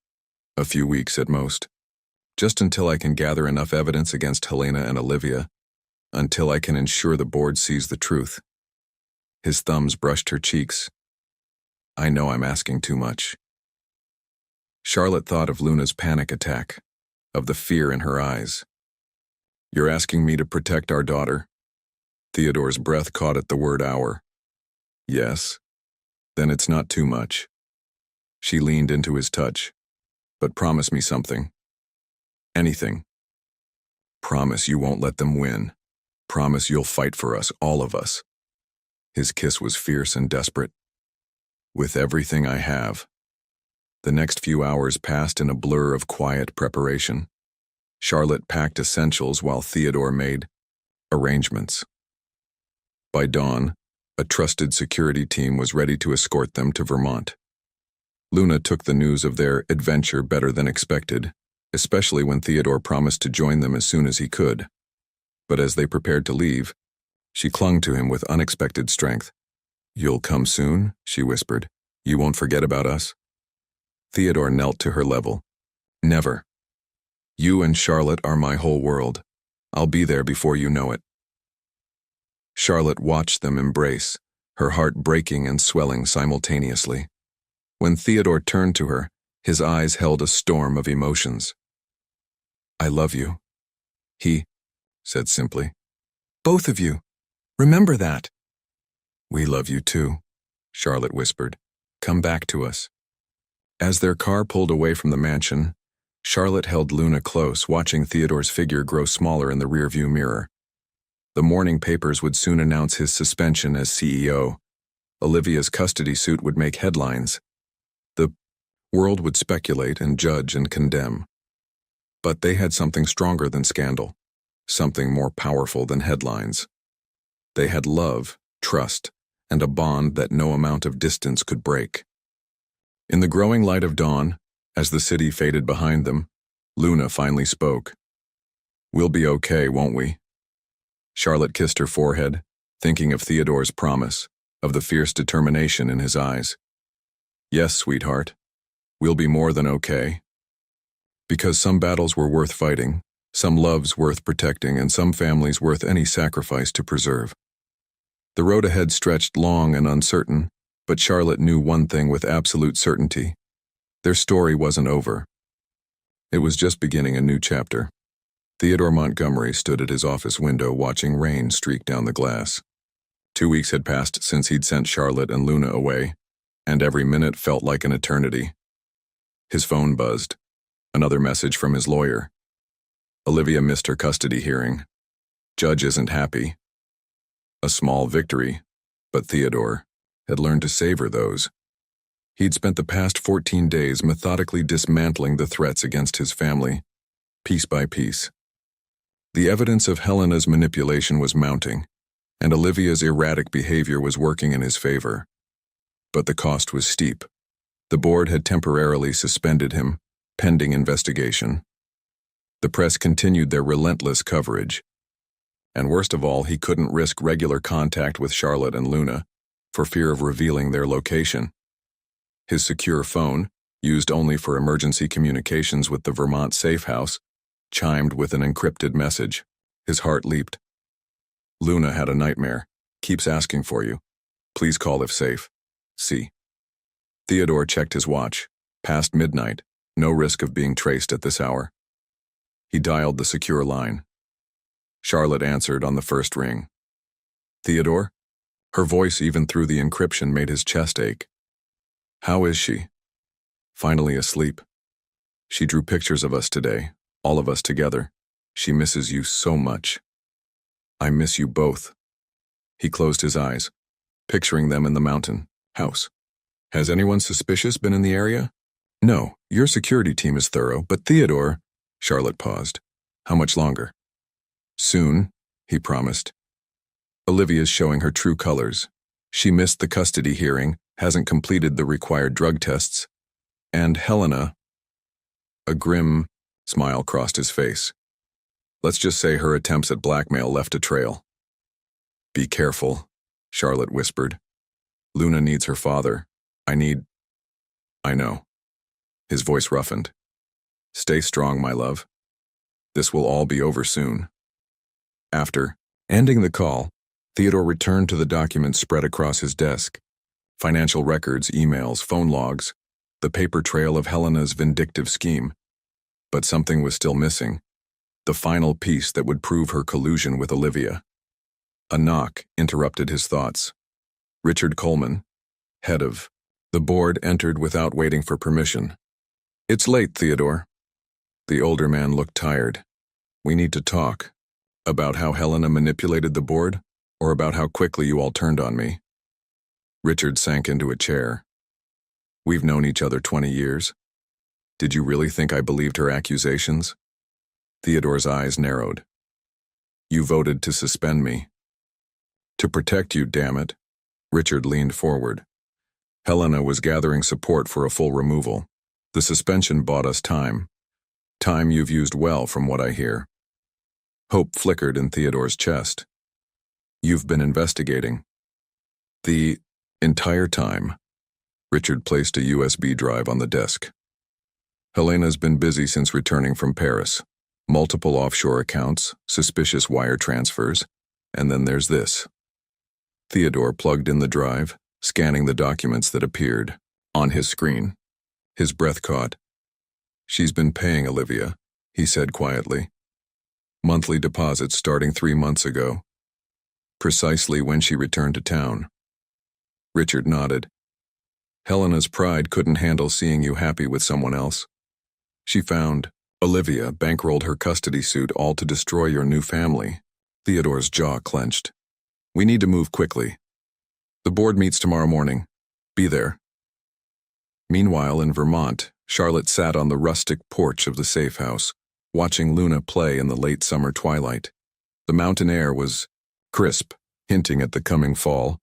[SPEAKER 1] "A few weeks at most. Just until I can gather enough evidence against Helena and Olivia, until I can ensure the board sees the truth." His thumbs brushed her cheeks. "I know I'm asking too much." Charlotte thought of Luna's panic attack, of the fear in her eyes. "You're asking me to protect our daughter?" Theodore's breath caught at the word "our." "Yes. Then it's not too much." She leaned into his touch. "But promise me something." "Anything." "Promise you won't let them win. Promise you'll fight for us, all of us." His kiss was fierce and desperate. "With everything I have." The next few hours passed in a blur of quiet preparation. Charlotte packed essentials while Theodore made arrangements. By dawn, a trusted security team was ready to escort them to Vermont. Luna took the news of their adventure better than expected, especially when Theodore promised to join them as soon as he could. But as they prepared to leave, she clung to him with unexpected strength. "You'll come soon?" she whispered. "You won't forget about us?" Theodore knelt to her level. "Never. You and Charlotte are my whole world. I'll be there before you know it." Charlotte watched them embrace, her heart breaking and swelling simultaneously. When Theodore turned to her, his eyes held a storm of emotions. "I love you," he said simply. "Both of you. Remember that." "We love you too," Charlotte whispered. "Come back to us." As their car pulled away from the mansion, Charlotte held Luna close, watching Theodore's figure grow smaller in the rearview mirror. The morning papers would soon announce his suspension as CEO. Olivia's custody suit would make headlines. The world would speculate and judge and condemn. But they had something stronger than scandal, something more powerful than headlines. They had love, trust, and a bond that no amount of distance could break. In the growing light of dawn, as the city faded behind them, Luna finally spoke. "We'll be okay, won't we?" Charlotte kissed her forehead, thinking of Theodore's promise, of the fierce determination in his eyes. Yes, sweetheart. We'll be more than okay. Because some battles were worth fighting, some loves worth protecting, and some families worth any sacrifice to preserve. The road ahead stretched long and uncertain, but Charlotte knew one thing with absolute certainty. Their story wasn't over. It was just beginning a new chapter. Theodore Montgomery stood at his office window watching rain streak down the glass. 2 weeks had passed since he'd sent Charlotte and Luna away, and every minute felt like an eternity. His phone buzzed. Another message from his lawyer. Olivia missed her custody hearing. Judge isn't happy. A small victory, but Theodore had learned to savor those. He'd spent the past 14 days methodically dismantling the threats against his family, piece by piece. The evidence of Helena's manipulation was mounting, and Olivia's erratic behavior was working in his favor. But the cost was steep. The board had temporarily suspended him, pending investigation. The press continued their relentless coverage. And worst of all, he couldn't risk regular contact with Charlotte and Luna for fear of revealing their location. His secure phone, used only for emergency communications with the Vermont safe house, chimed with an encrypted message. His heart leaped. Luna had a nightmare. Keeps asking for you. Please call if safe. C. Theodore checked his watch. Past midnight. No risk of being traced at this hour. He dialed the secure line. Charlotte answered on the first ring. Theodore? Her voice, even through the encryption, made his chest ache. How is she? Finally asleep. She drew pictures of us today, all of us together. She misses you so much. I miss you both. He closed his eyes, picturing them in the mountain house. Has anyone suspicious been in the area? No, your security team is thorough, but Theodore... Charlotte paused. How much longer? Soon, he promised. Olivia's showing her true colors. She missed the custody hearing, hasn't completed the required drug tests, and Helena... A grim smile crossed his face. Let's just say her attempts at blackmail left a trail. Be careful, Charlotte whispered. Luna needs her father. I know. His voice roughened. Stay strong, my love. This will all be over soon. After ending the call, Theodore returned to the documents spread across his desk. Financial records, emails, phone logs, the paper trail of Helena's vindictive scheme. But something was still missing. The final piece that would prove her collusion with Olivia. A knock interrupted his thoughts. Richard Coleman, head of the board, entered without waiting for permission. It's late, Theodore. The older man looked tired. We need to talk. About how Helena manipulated the board, or about how quickly you all turned on me? Richard sank into a chair. We've known each other 20 years. Did you really think I believed her accusations? Theodore's eyes narrowed. You voted to suspend me. To protect you, damn it. Richard leaned forward. Helena was gathering support for a full removal. The suspension bought us time. Time you've used well, from what I hear. Hope flickered in Theodore's chest. You've been investigating. The entire time. Richard placed a USB drive on the desk. Helena's been busy since returning from Paris. Multiple offshore accounts, suspicious wire transfers, and then there's this. Theodore plugged in the drive, scanning the documents that appeared on his screen. His breath caught. She's been paying Olivia, he said quietly. Monthly deposits starting 3 months ago. Precisely when she returned to town. Richard nodded. Helena's pride couldn't handle seeing you happy with someone else. She found Olivia bankrolled her custody suit, all to destroy your new family. Theodore's jaw clenched. We need to move quickly. The board meets tomorrow morning. Be there. Meanwhile, in Vermont, Charlotte sat on the rustic porch of the safe house, watching Luna play in the late summer twilight. The mountain air was crisp, hinting at the coming fall,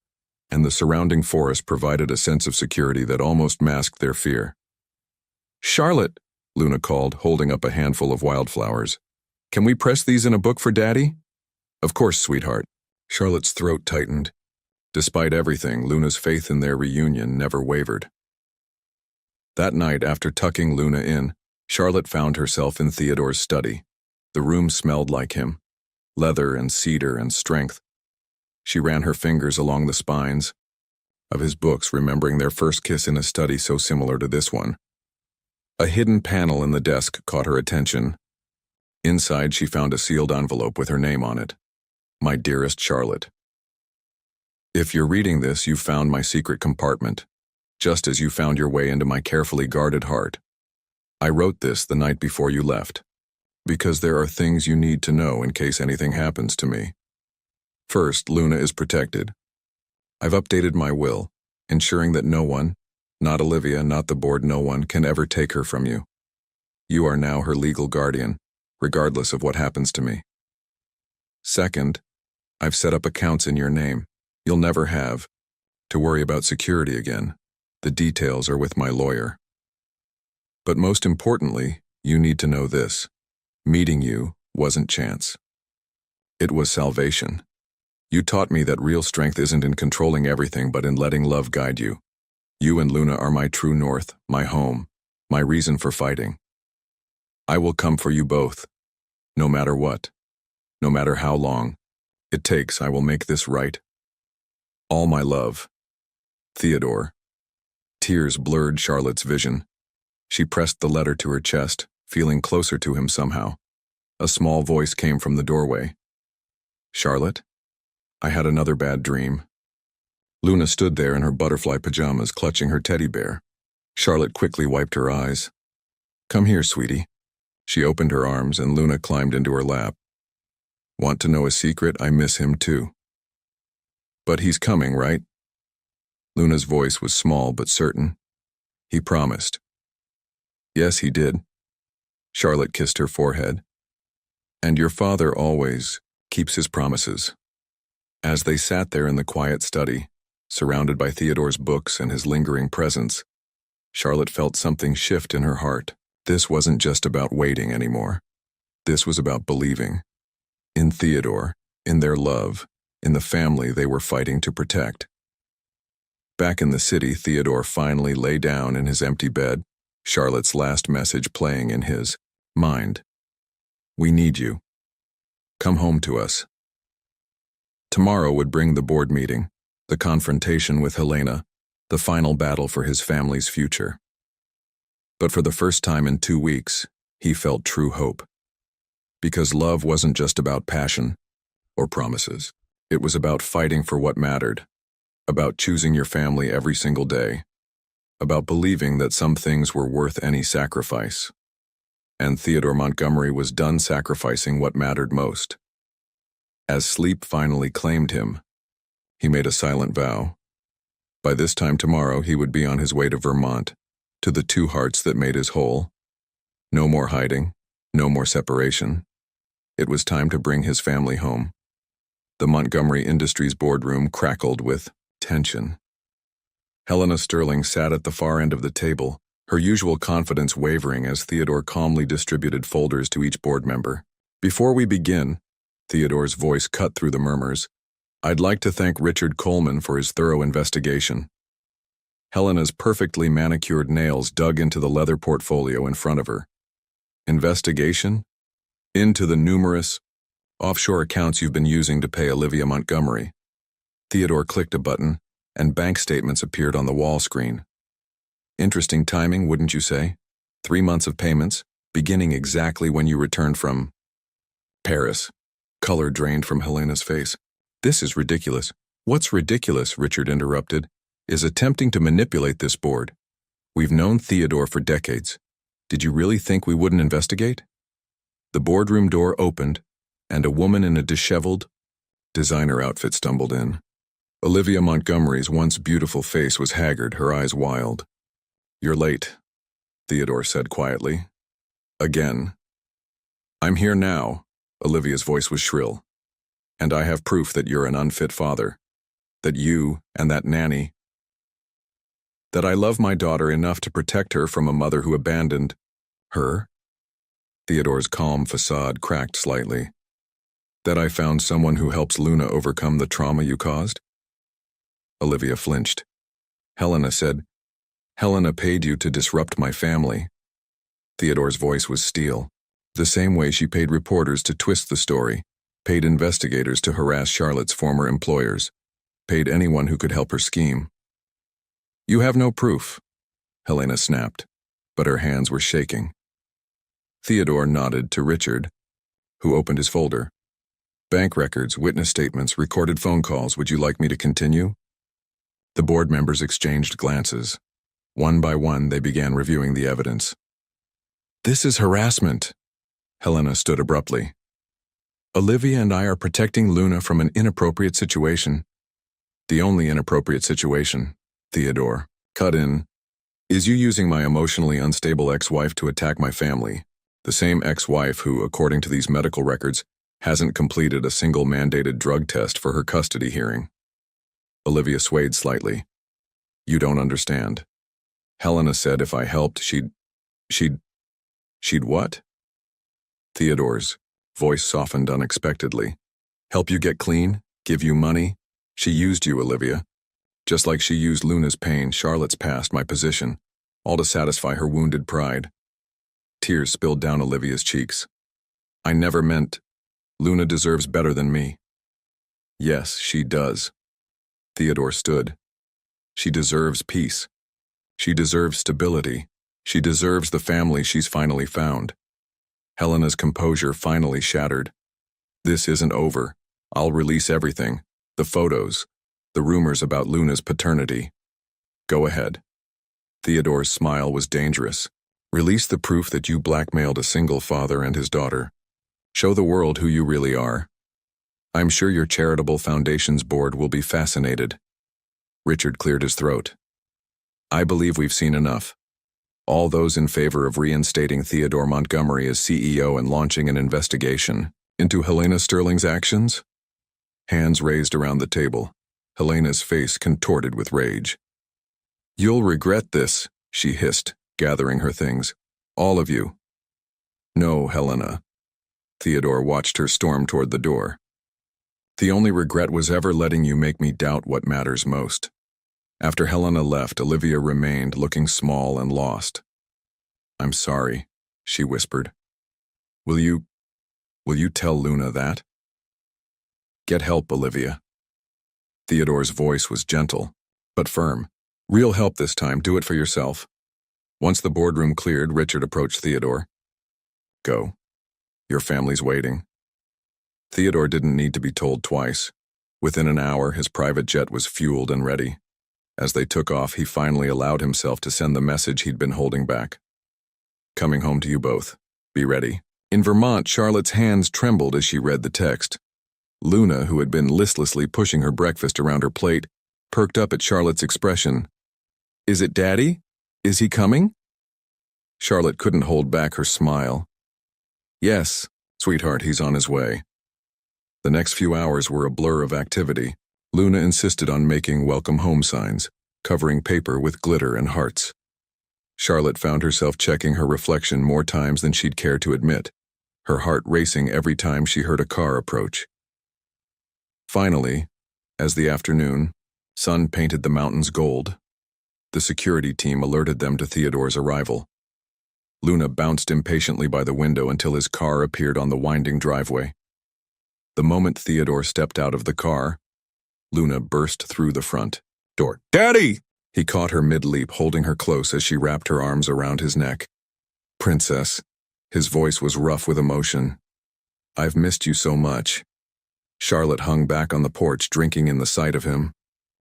[SPEAKER 1] and the surrounding forest provided a sense of security that almost masked their fear. Charlotte, Luna called, holding up a handful of wildflowers. Can we press these in a book for Daddy? Of course, sweetheart. Charlotte's throat tightened. Despite everything, Luna's faith in their reunion never wavered. That night, after tucking Luna in, Charlotte found herself in Theodore's study. The room smelled like him, leather and cedar and strength. She ran her fingers along the spines of his books, remembering their first kiss in a study so similar to this one. A hidden panel in the desk caught her attention. Inside, she found a sealed envelope with her name on it. My dearest Charlotte. If you're reading this, you've found my secret compartment, just as you found your way into my carefully guarded heart. I wrote this the night before you left, because there are things you need to know in case anything happens to me. First, Luna is protected. I've updated my will, ensuring that no one, not Olivia, not the board, no one can ever take her from you. You are now her legal guardian, regardless of what happens to me. Second, I've set up accounts in your name. You'll never have to worry about security again. The details are with my lawyer. But most importantly, you need to know this. Meeting you wasn't chance. It was salvation. You taught me that real strength isn't in controlling everything but in letting love guide you. You and Luna are my true north, my home, my reason for fighting. I will come for you both, no matter what, no matter how long it takes. I will make this right. All my love. Theodore. Tears blurred Charlotte's vision. She pressed the letter to her chest, feeling closer to him somehow. A small voice came from the doorway. Charlotte? I had another bad dream. Luna stood there in her butterfly pajamas, clutching her teddy bear. Charlotte quickly wiped her eyes. Come here, sweetie. She opened her arms and Luna climbed into her lap. Want to know a secret? I miss him too. But he's coming, right? Luna's voice was small but certain. He promised. Yes, he did. Charlotte kissed her forehead. And your father always keeps his promises. As they sat there in the quiet study, surrounded by Theodore's books and his lingering presence, Charlotte felt something shift in her heart. This wasn't just about waiting anymore. This was about believing. In Theodore, in their love, in the family they were fighting to protect. Back in the city, Theodore finally lay down in his empty bed, Charlotte's last message playing in his mind. We need you. Come home to us. Tomorrow would bring the board meeting, the confrontation with Helena, the final battle for his family's future. But for the first time in 2 weeks, he felt true hope. Because love wasn't just about passion or promises. It was about fighting for what mattered, about choosing your family every single day, about believing that some things were worth any sacrifice. And Theodore Montgomery was done sacrificing what mattered most. As sleep finally claimed him, he made a silent vow. By this time tomorrow, he would be on his way to Vermont, to the two hearts that made his whole. No more hiding, no more separation. It was time to bring his family home. The Montgomery Industries boardroom crackled with tension. Helena Sterling sat at the far end of the table, her usual confidence wavering as Theodore calmly distributed folders to each board member. Before we begin, Theodore's voice cut through the murmurs, I'd like to thank Richard Coleman for his thorough investigation. Helena's perfectly manicured nails dug into the leather portfolio in front of her. Investigation? Into the numerous offshore accounts you've been using to pay Olivia Montgomery. Theodore clicked a button, and bank statements appeared on the wall screen. Interesting timing, wouldn't you say? 3 months of payments, beginning exactly when you returned from Paris. Color drained from Helena's face. This is ridiculous. What's ridiculous, Richard interrupted, is attempting to manipulate this board. We've known Theodore for decades. Did you really think we wouldn't investigate? The boardroom door opened, and a woman in a disheveled designer outfit stumbled in. Olivia Montgomery's once beautiful face was haggard, her eyes wild. You're late, Theodore said quietly. Again. I'm here now, Olivia's voice was shrill. And I have proof that you're an unfit father. That you and that nanny. That I love my daughter enough to protect her from a mother who abandoned her. Theodore's calm facade cracked slightly. That I found someone who helps Luna overcome the trauma you caused? Olivia flinched. Helena said, Helena paid you to disrupt my family. Theodore's voice was steel. The same way she paid reporters to twist the story, paid investigators to harass Charlotte's former employers, paid anyone who could help her scheme. You have no proof, Helena snapped, but her hands were shaking. Theodore nodded to Richard, who opened his folder. Bank records, witness statements, recorded phone calls. Would you like me to continue? The board members exchanged glances. One by one, they began reviewing the evidence. This is harassment, Helena stood abruptly. Olivia and I are protecting Luna from an inappropriate situation. The only inappropriate situation, Theodore cut in, is you using my emotionally unstable ex-wife to attack my family, the same ex-wife who, according to these medical records, hasn't completed a single mandated drug test for her custody hearing. Olivia swayed slightly. You don't understand. Helena said if I helped, she'd what? Theodore's voice softened unexpectedly. Help you get clean? Give you money? She used you, Olivia. Just like she used Luna's pain, Charlotte's past, my position, all to satisfy her wounded pride. Tears spilled down Olivia's cheeks. I never meant. Luna deserves better than me. Yes, she does. Theodore stood. She deserves peace. She deserves stability. She deserves the family she's finally found. Helena's composure finally shattered. This isn't over. I'll release everything. The photos. The rumors about Luna's paternity. Go ahead. Theodore's smile was dangerous. Release the proof that you blackmailed a single father and his daughter. Show the world who you really are. I'm sure your charitable foundation's board will be fascinated. Richard cleared his throat. I believe we've seen enough. All those in favor of reinstating Theodore Montgomery as CEO and launching an investigation into Helena Sterling's actions? Hands raised around the table. Helena's face contorted with rage. You'll regret this, she hissed, gathering her things. All of you. No, Helena. Theodore watched her storm toward the door. The only regret was ever letting you make me doubt what matters most. After Helena left, Olivia remained, looking small and lost. I'm sorry, she whispered. Will you tell Luna that? Get help, Olivia. Theodore's voice was gentle, but firm. Real help this time, do it for yourself. Once the boardroom cleared, Richard approached Theodore. Go. Your family's waiting. Theodore didn't need to be told twice. Within an hour, his private jet was fueled and ready. As they took off, he finally allowed himself to send the message he'd been holding back. Coming home to you both. Be ready. In Vermont, Charlotte's hands trembled as she read the text. Luna, who had been listlessly pushing her breakfast around her plate, perked up at Charlotte's expression. Is it Daddy? Is he coming? Charlotte couldn't hold back her smile. Yes, sweetheart, he's on his way. The next few hours were a blur of activity. Luna insisted on making welcome home signs, covering paper with glitter and hearts. Charlotte found herself checking her reflection more times than she'd care to admit, her heart racing every time she heard a car approach. Finally, as the afternoon sun painted the mountains gold, the security team alerted them to Theodore's arrival. Luna bounced impatiently by the window until his car appeared on the winding driveway. The moment Theodore stepped out of the car, Luna burst through the front door. Daddy! He caught her mid-leap, holding her close as she wrapped her arms around his neck. Princess. His voice was rough with emotion. I've missed you so much. Charlotte hung back on the porch, drinking in the sight of him.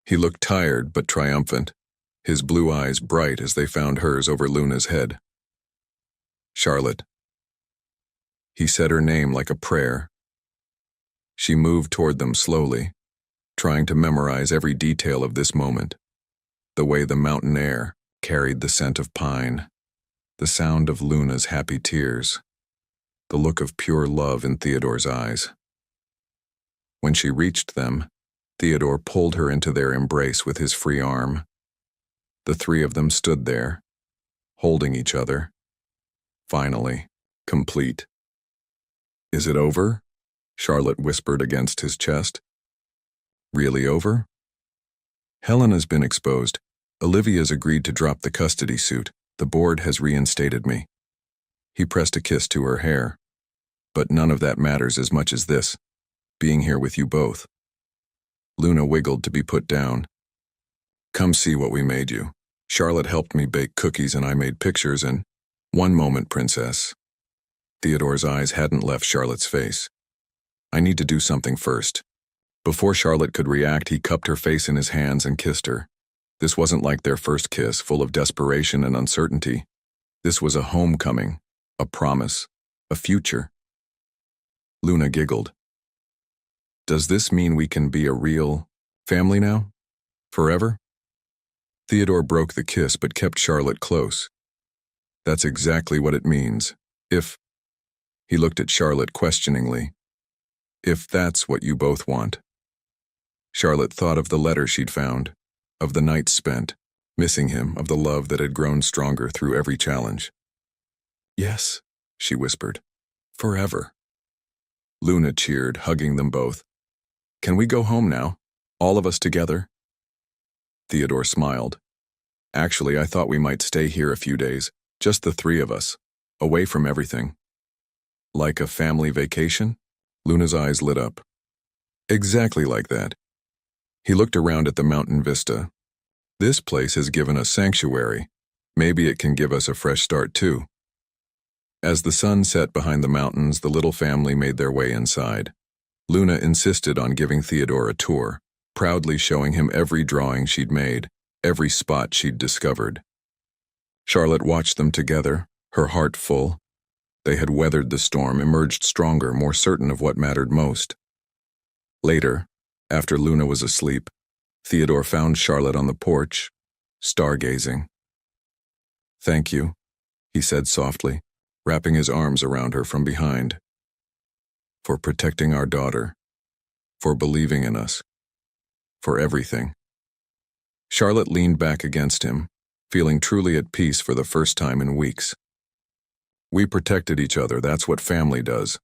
[SPEAKER 1] He looked tired but triumphant, his blue eyes bright as they found hers over Luna's head. Charlotte. He said her name like a prayer. She moved toward them slowly, trying to memorize every detail of this moment. The way the mountain air carried the scent of pine, the sound of Luna's happy tears, the look of pure love in Theodore's eyes. When she reached them, Theodore pulled her into their embrace with his free arm. The three of them stood there, holding each other. Finally, complete. Is it over? Charlotte whispered against his chest. Really over? Helena's been exposed. Olivia's agreed to drop the custody suit. The board has reinstated me. He pressed a kiss to her hair. But none of that matters as much as this, being here with you both. Luna wiggled to be put down. Come see what we made you. Charlotte helped me bake cookies and I made pictures and... One moment, princess. Theodore's eyes hadn't left Charlotte's face. I need to do something first. Before Charlotte could react, he cupped her face in his hands and kissed her. This wasn't like their first kiss, full of desperation and uncertainty. This was a homecoming, a promise, a future. Luna giggled. Does this mean we can be a real family now? Forever? Theodore broke the kiss but kept Charlotte close. That's exactly what it means. If... He looked at Charlotte questioningly. If that's what you both want. Charlotte thought of the letter she'd found, of the nights spent, missing him, of the love that had grown stronger through every challenge. Yes, she whispered. Forever. Luna cheered, hugging them both. Can we go home now? All of us together? Theodore smiled. Actually, I thought we might stay here a few days, just the three of us, away from everything. Like a family vacation? Luna's eyes lit up. Exactly like that. He looked around at the mountain vista. This place has given us sanctuary. Maybe it can give us a fresh start too. As the sun set behind the mountains, the little family made their way inside. Luna insisted on giving Theodore a tour, proudly showing him every drawing she'd made, every spot she'd discovered. Charlotte watched them together, her heart full. They had weathered the storm, emerged stronger, more certain of what mattered most. Later, after Luna was asleep, Theodore found Charlotte on the porch, stargazing. Thank you, he said softly, wrapping his arms around her from behind. For protecting our daughter, for believing in us, for everything. Charlotte leaned back against him, feeling truly at peace for the first time in weeks. We protected each other, that's what family does.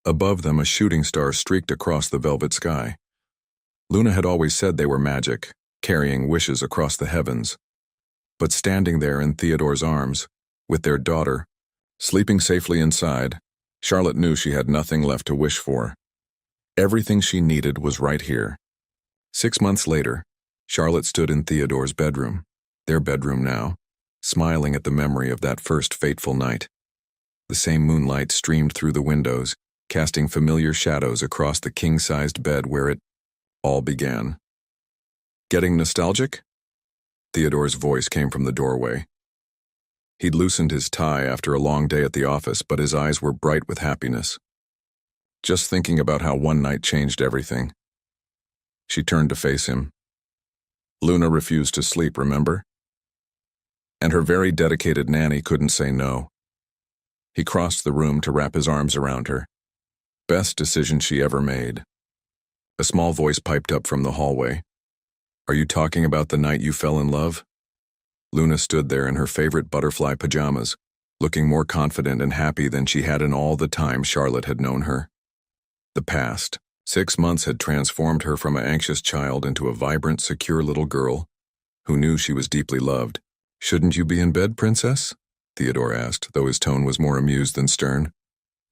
[SPEAKER 1] Above them, a shooting star streaked across the velvet sky. Luna had always said they were magic, carrying wishes across the heavens. But standing there in Theodore's arms, with their daughter, sleeping safely inside, Charlotte knew she had nothing left to wish for. Everything she needed was right here. 6 months later, Charlotte stood in Theodore's bedroom, their bedroom now, smiling at the memory of that first fateful night. The same moonlight streamed through the windows, casting familiar shadows across the king-sized bed where it all began. Getting nostalgic? Theodore's voice came from the doorway. He'd loosened his tie after a long day at the office, but his eyes were bright with happiness. Just thinking about how one night changed everything. She turned to face him. Luna refused to sleep, remember? And her very dedicated nanny couldn't say no. He crossed the room to wrap his arms around her. Best decision she ever made. A small voice piped up from the hallway. Are you talking about the night you fell in love? Luna stood there in her favorite butterfly pajamas, looking more confident and happy than she had in all the time Charlotte had known her. The past 6 months had transformed her from an anxious child into a vibrant, secure little girl who knew she was deeply loved. Shouldn't you be in bed, princess? Theodore asked, though his tone was more amused than stern.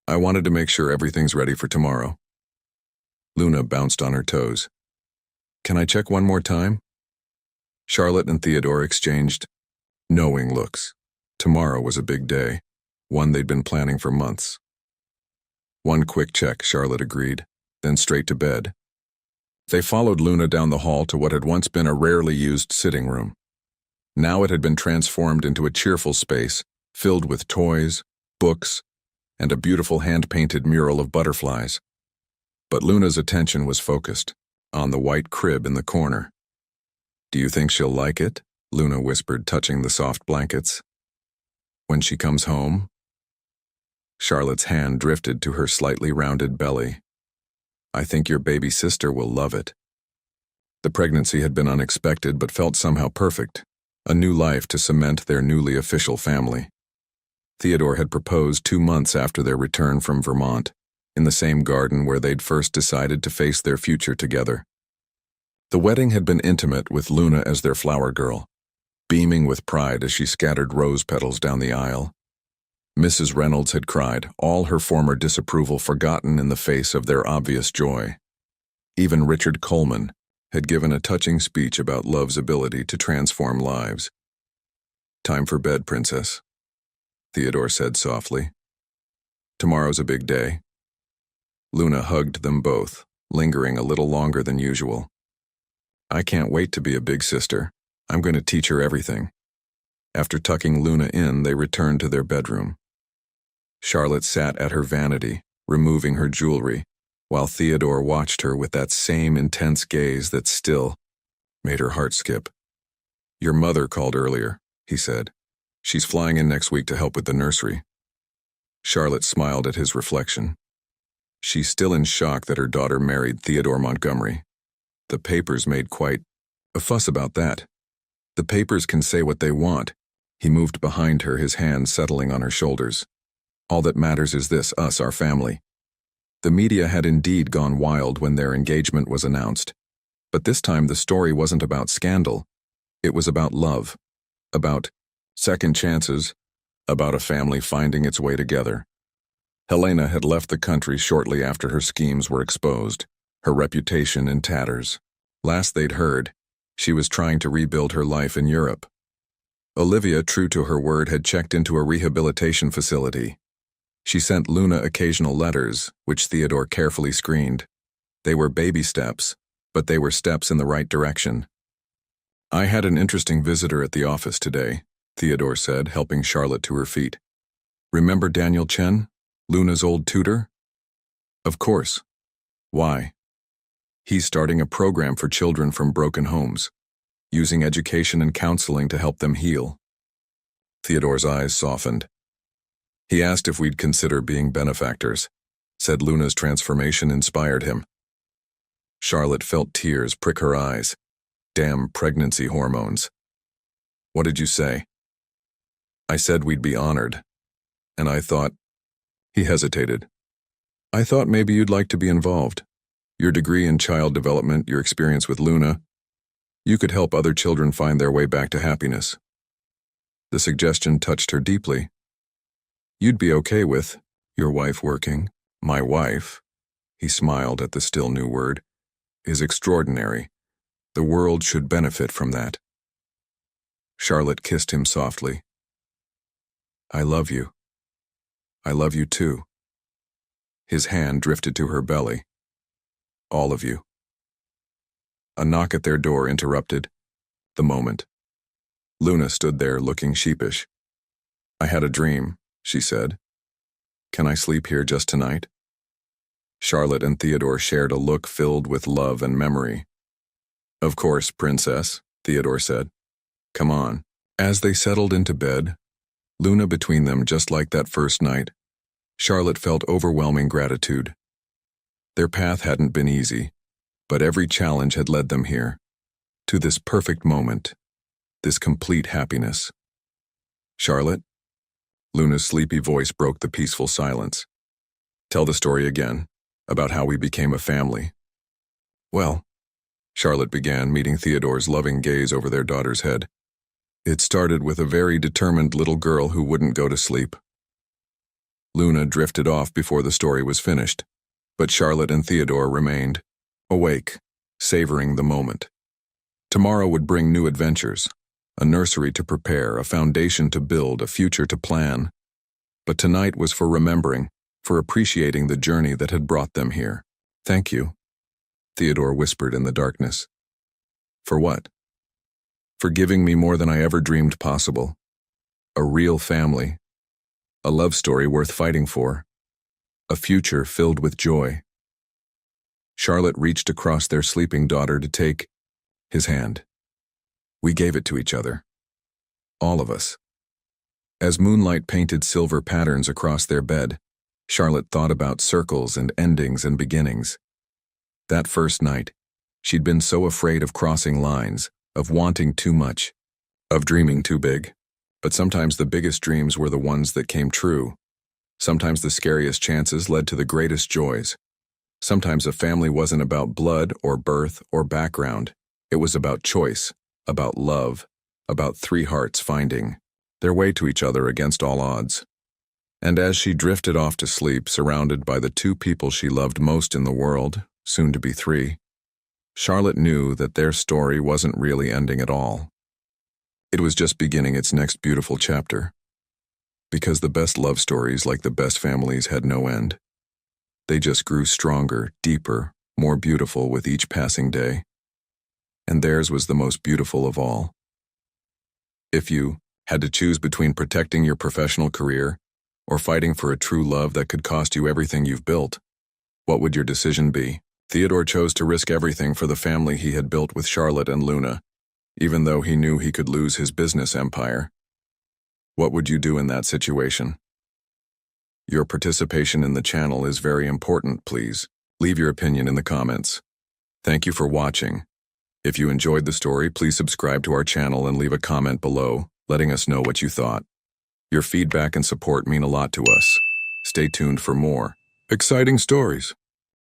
[SPEAKER 1] I wanted to make sure everything's ready for tomorrow. Luna bounced on her toes. Can I check one more time? Charlotte and Theodore exchanged knowing looks. Tomorrow was a big day, one they'd been planning for months. One quick check, Charlotte agreed, then straight to bed. They followed Luna down the hall to what had once been a rarely used sitting room. Now it had been transformed into a cheerful space, filled with toys, books, and a beautiful hand-painted mural of butterflies. But Luna's attention was focused on the white crib in the corner. Do you think she'll like it? Luna whispered, touching the soft blankets. When she comes home? Charlotte's hand drifted to her slightly rounded belly. I think your baby sister will love it. The pregnancy had been unexpected but felt somehow perfect, a new life to cement their newly official family. Theodore had proposed 2 months after their return from Vermont. in the same garden where they'd first decided to face their future together. The wedding had been intimate, with Luna as their flower girl, beaming with pride as she scattered rose petals down the aisle. Mrs. Reynolds had cried, all her former disapproval forgotten in the face of their obvious joy. Even Richard Coleman had given a touching speech about love's ability to transform lives. "Time for bed, Princess," Theodore said softly. "Tomorrow's a big day." Luna hugged them both, lingering a little longer than usual. "I can't wait to be a big sister. I'm going to teach her everything." After tucking Luna in, they returned to their bedroom. Charlotte sat at her vanity, removing her jewelry, while Theodore watched her with that same intense gaze that still made her heart skip. "Your mother called earlier," he said. "She's flying in next week to help with the nursery." Charlotte smiled at his reflection. She's still in shock that her daughter married Theodore Montgomery. The papers made quite a fuss about that. "The papers can say what they want." He moved behind her, his hand settling on her shoulders. "All that matters is this, us, our family." The media had indeed gone wild when their engagement was announced. But this time the story wasn't about scandal. It was about love, about second chances, about a family finding its way together. Helena had left the country shortly after her schemes were exposed, her reputation in tatters. Last they'd heard, she was trying to rebuild her life in Europe. Olivia, true to her word, had checked into a rehabilitation facility. She sent Luna occasional letters, which Theodore carefully screened. They were baby steps, but they were steps in the right direction. "I had an interesting visitor at the office today," Theodore said, helping Charlotte to her feet. "Remember Daniel Chen, Luna's old tutor?" "Of course. Why?" "He's starting a program for children from broken homes, using education and counseling to help them heal." Theodore's eyes softened. "He asked if we'd consider being benefactors," said Luna's transformation inspired him. Charlotte felt tears prick her eyes. Damn pregnancy hormones. "What did you say?" "I said we'd be honored. And I thought—" He hesitated. "I thought maybe you'd like to be involved. Your degree in child development, your experience with Luna. You could help other children find their way back to happiness." The suggestion touched her deeply. "You'd be okay with your wife working?" "My wife," he smiled at the still new word, "is extraordinary. The world should benefit from that." Charlotte kissed him softly. "I love you. I love you too." His hand drifted to her belly. "All of you." A knock at their door interrupted the moment. Luna stood there looking sheepish. "I had a dream," she said. "Can I sleep here just tonight?" Charlotte and Theodore shared a look filled with love and memory. "Of course, Princess," Theodore said. "Come on." As they settled into bed, Luna between them just like that first night, Charlotte felt overwhelming gratitude. Their path hadn't been easy, but every challenge had led them here, to this perfect moment, this complete happiness. "Charlotte?" Luna's sleepy voice broke the peaceful silence. "Tell the story again, about how we became a family." "Well," Charlotte began, meeting Theodore's loving gaze over their daughter's head, "it started with a very determined little girl who wouldn't go to sleep." Luna drifted off before the story was finished, but Charlotte and Theodore remained awake, savoring the moment. Tomorrow would bring new adventures, a nursery to prepare, a foundation to build, a future to plan. But tonight was for remembering, for appreciating the journey that had brought them here. "Thank you," Theodore whispered in the darkness. "For what?" "For giving me more than I ever dreamed possible. A real family. A love story worth fighting for. A future filled with joy." Charlotte reached across their sleeping daughter to take his hand. "We gave it to each other. All of us." As moonlight painted silver patterns across their bed, Charlotte thought about circles and endings and beginnings. That first night, she'd been so afraid of crossing lines, of wanting too much, of dreaming too big. But sometimes the biggest dreams were the ones that came true. Sometimes the scariest chances led to the greatest joys. Sometimes a family wasn't about blood or birth or background. It was about choice, about love, about three hearts finding their way to each other against all odds. And as she drifted off to sleep, surrounded by the two people she loved most in the world, soon to be three, Charlotte knew that their story wasn't really ending at all. It was just beginning its next beautiful chapter. Because the best love stories, like the best families, had no end. They just grew stronger, deeper, more beautiful with each passing day. And theirs was the most beautiful of all. If you had to choose between protecting your professional career or fighting for a true love that could cost you everything you've built, what would your decision be? Theodore chose to risk everything for the family he had built with Charlotte and Luna, even though he knew he could lose his business empire. What would you do in that situation? Your participation in the channel is very important, please. Leave your opinion in the comments. Thank you for watching. If you enjoyed the story, please subscribe to our channel and leave a comment below, letting us know what you thought. Your feedback and support mean a lot to us. Stay tuned for more exciting stories.